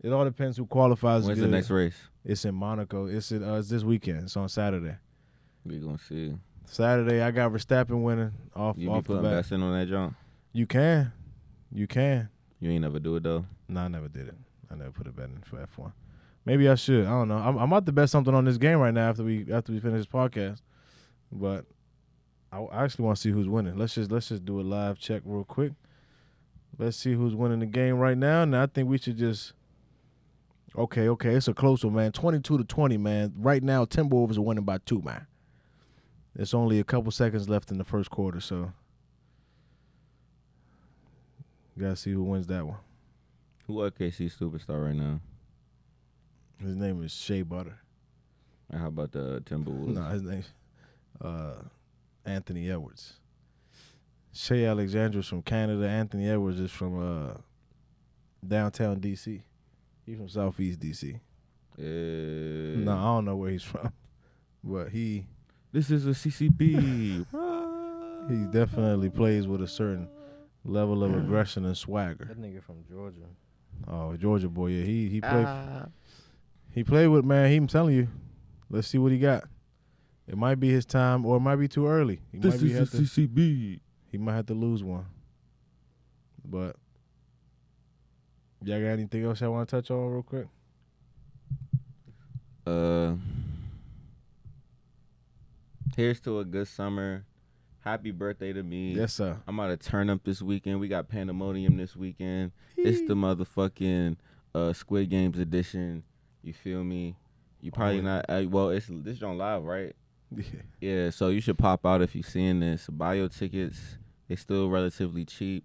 It all depends who qualifies. When's good. the next race? It's in Monaco. It's this weekend. It's on Saturday. We gonna see. Saturday, I got Verstappen winning off You be the putting bat. best in on that jump. You can. You ain't never do it though. No, I never did it. I never put a bet in for F1. Maybe I should. I don't know. I'm about to bet something on this game right now after we finish this podcast. But I actually want to see who's winning. Let's just do a live check real quick. Let's see who's winning the game right now. And I think we should just. Okay. It's a close one, man. 22-20, man. Right now, Timberwolves are winning by 2, man. There's only a couple seconds left in the first quarter, so gotta see who wins that one. Who OKC superstar right now? His name is Shea Butter. And how about the Timberwolves? No, his name's Anthony Edwards. Shea Alexander's from Canada. Anthony Edwards is from downtown D.C. He's from Southeast D.C. No, I don't know where he's from, but he This is a CCB. he definitely plays with a certain level of aggression and swagger. That nigga from Georgia. Oh, Georgia boy, yeah, he played. He played with, man. I'm telling you. Let's see what he got. It might be his time, or it might be too early. He This might be is a CCB. He might have to lose one. But y'all got anything else y'all want to touch on real quick? Here's to a good summer. Happy birthday to me. Yes, sir. I'm about to turn up this weekend. We got Pandemonium this weekend. It's the motherfucking Squid Games edition. You feel me? You probably not. Well, it's this on live, right? Yeah. Yeah. So you should pop out if you're seeing this. Buy your tickets. They still relatively cheap.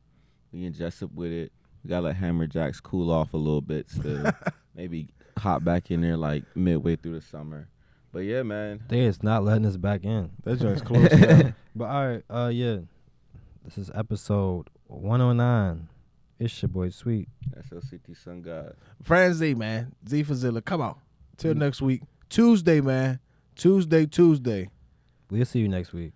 We can dress up with it. We got to let Hammer Jacks cool off a little bit still. Maybe hop back in there like midway through the summer. But yeah, man. They is not letting us back in. That joint's close now. But all right, yeah. This is episode 109. It's your boy Sweet. That's Slct Sun God. Fran Z, man. Z for Zilla. Come on. Till next week. Tuesday, man. Tuesday. We'll see you next week.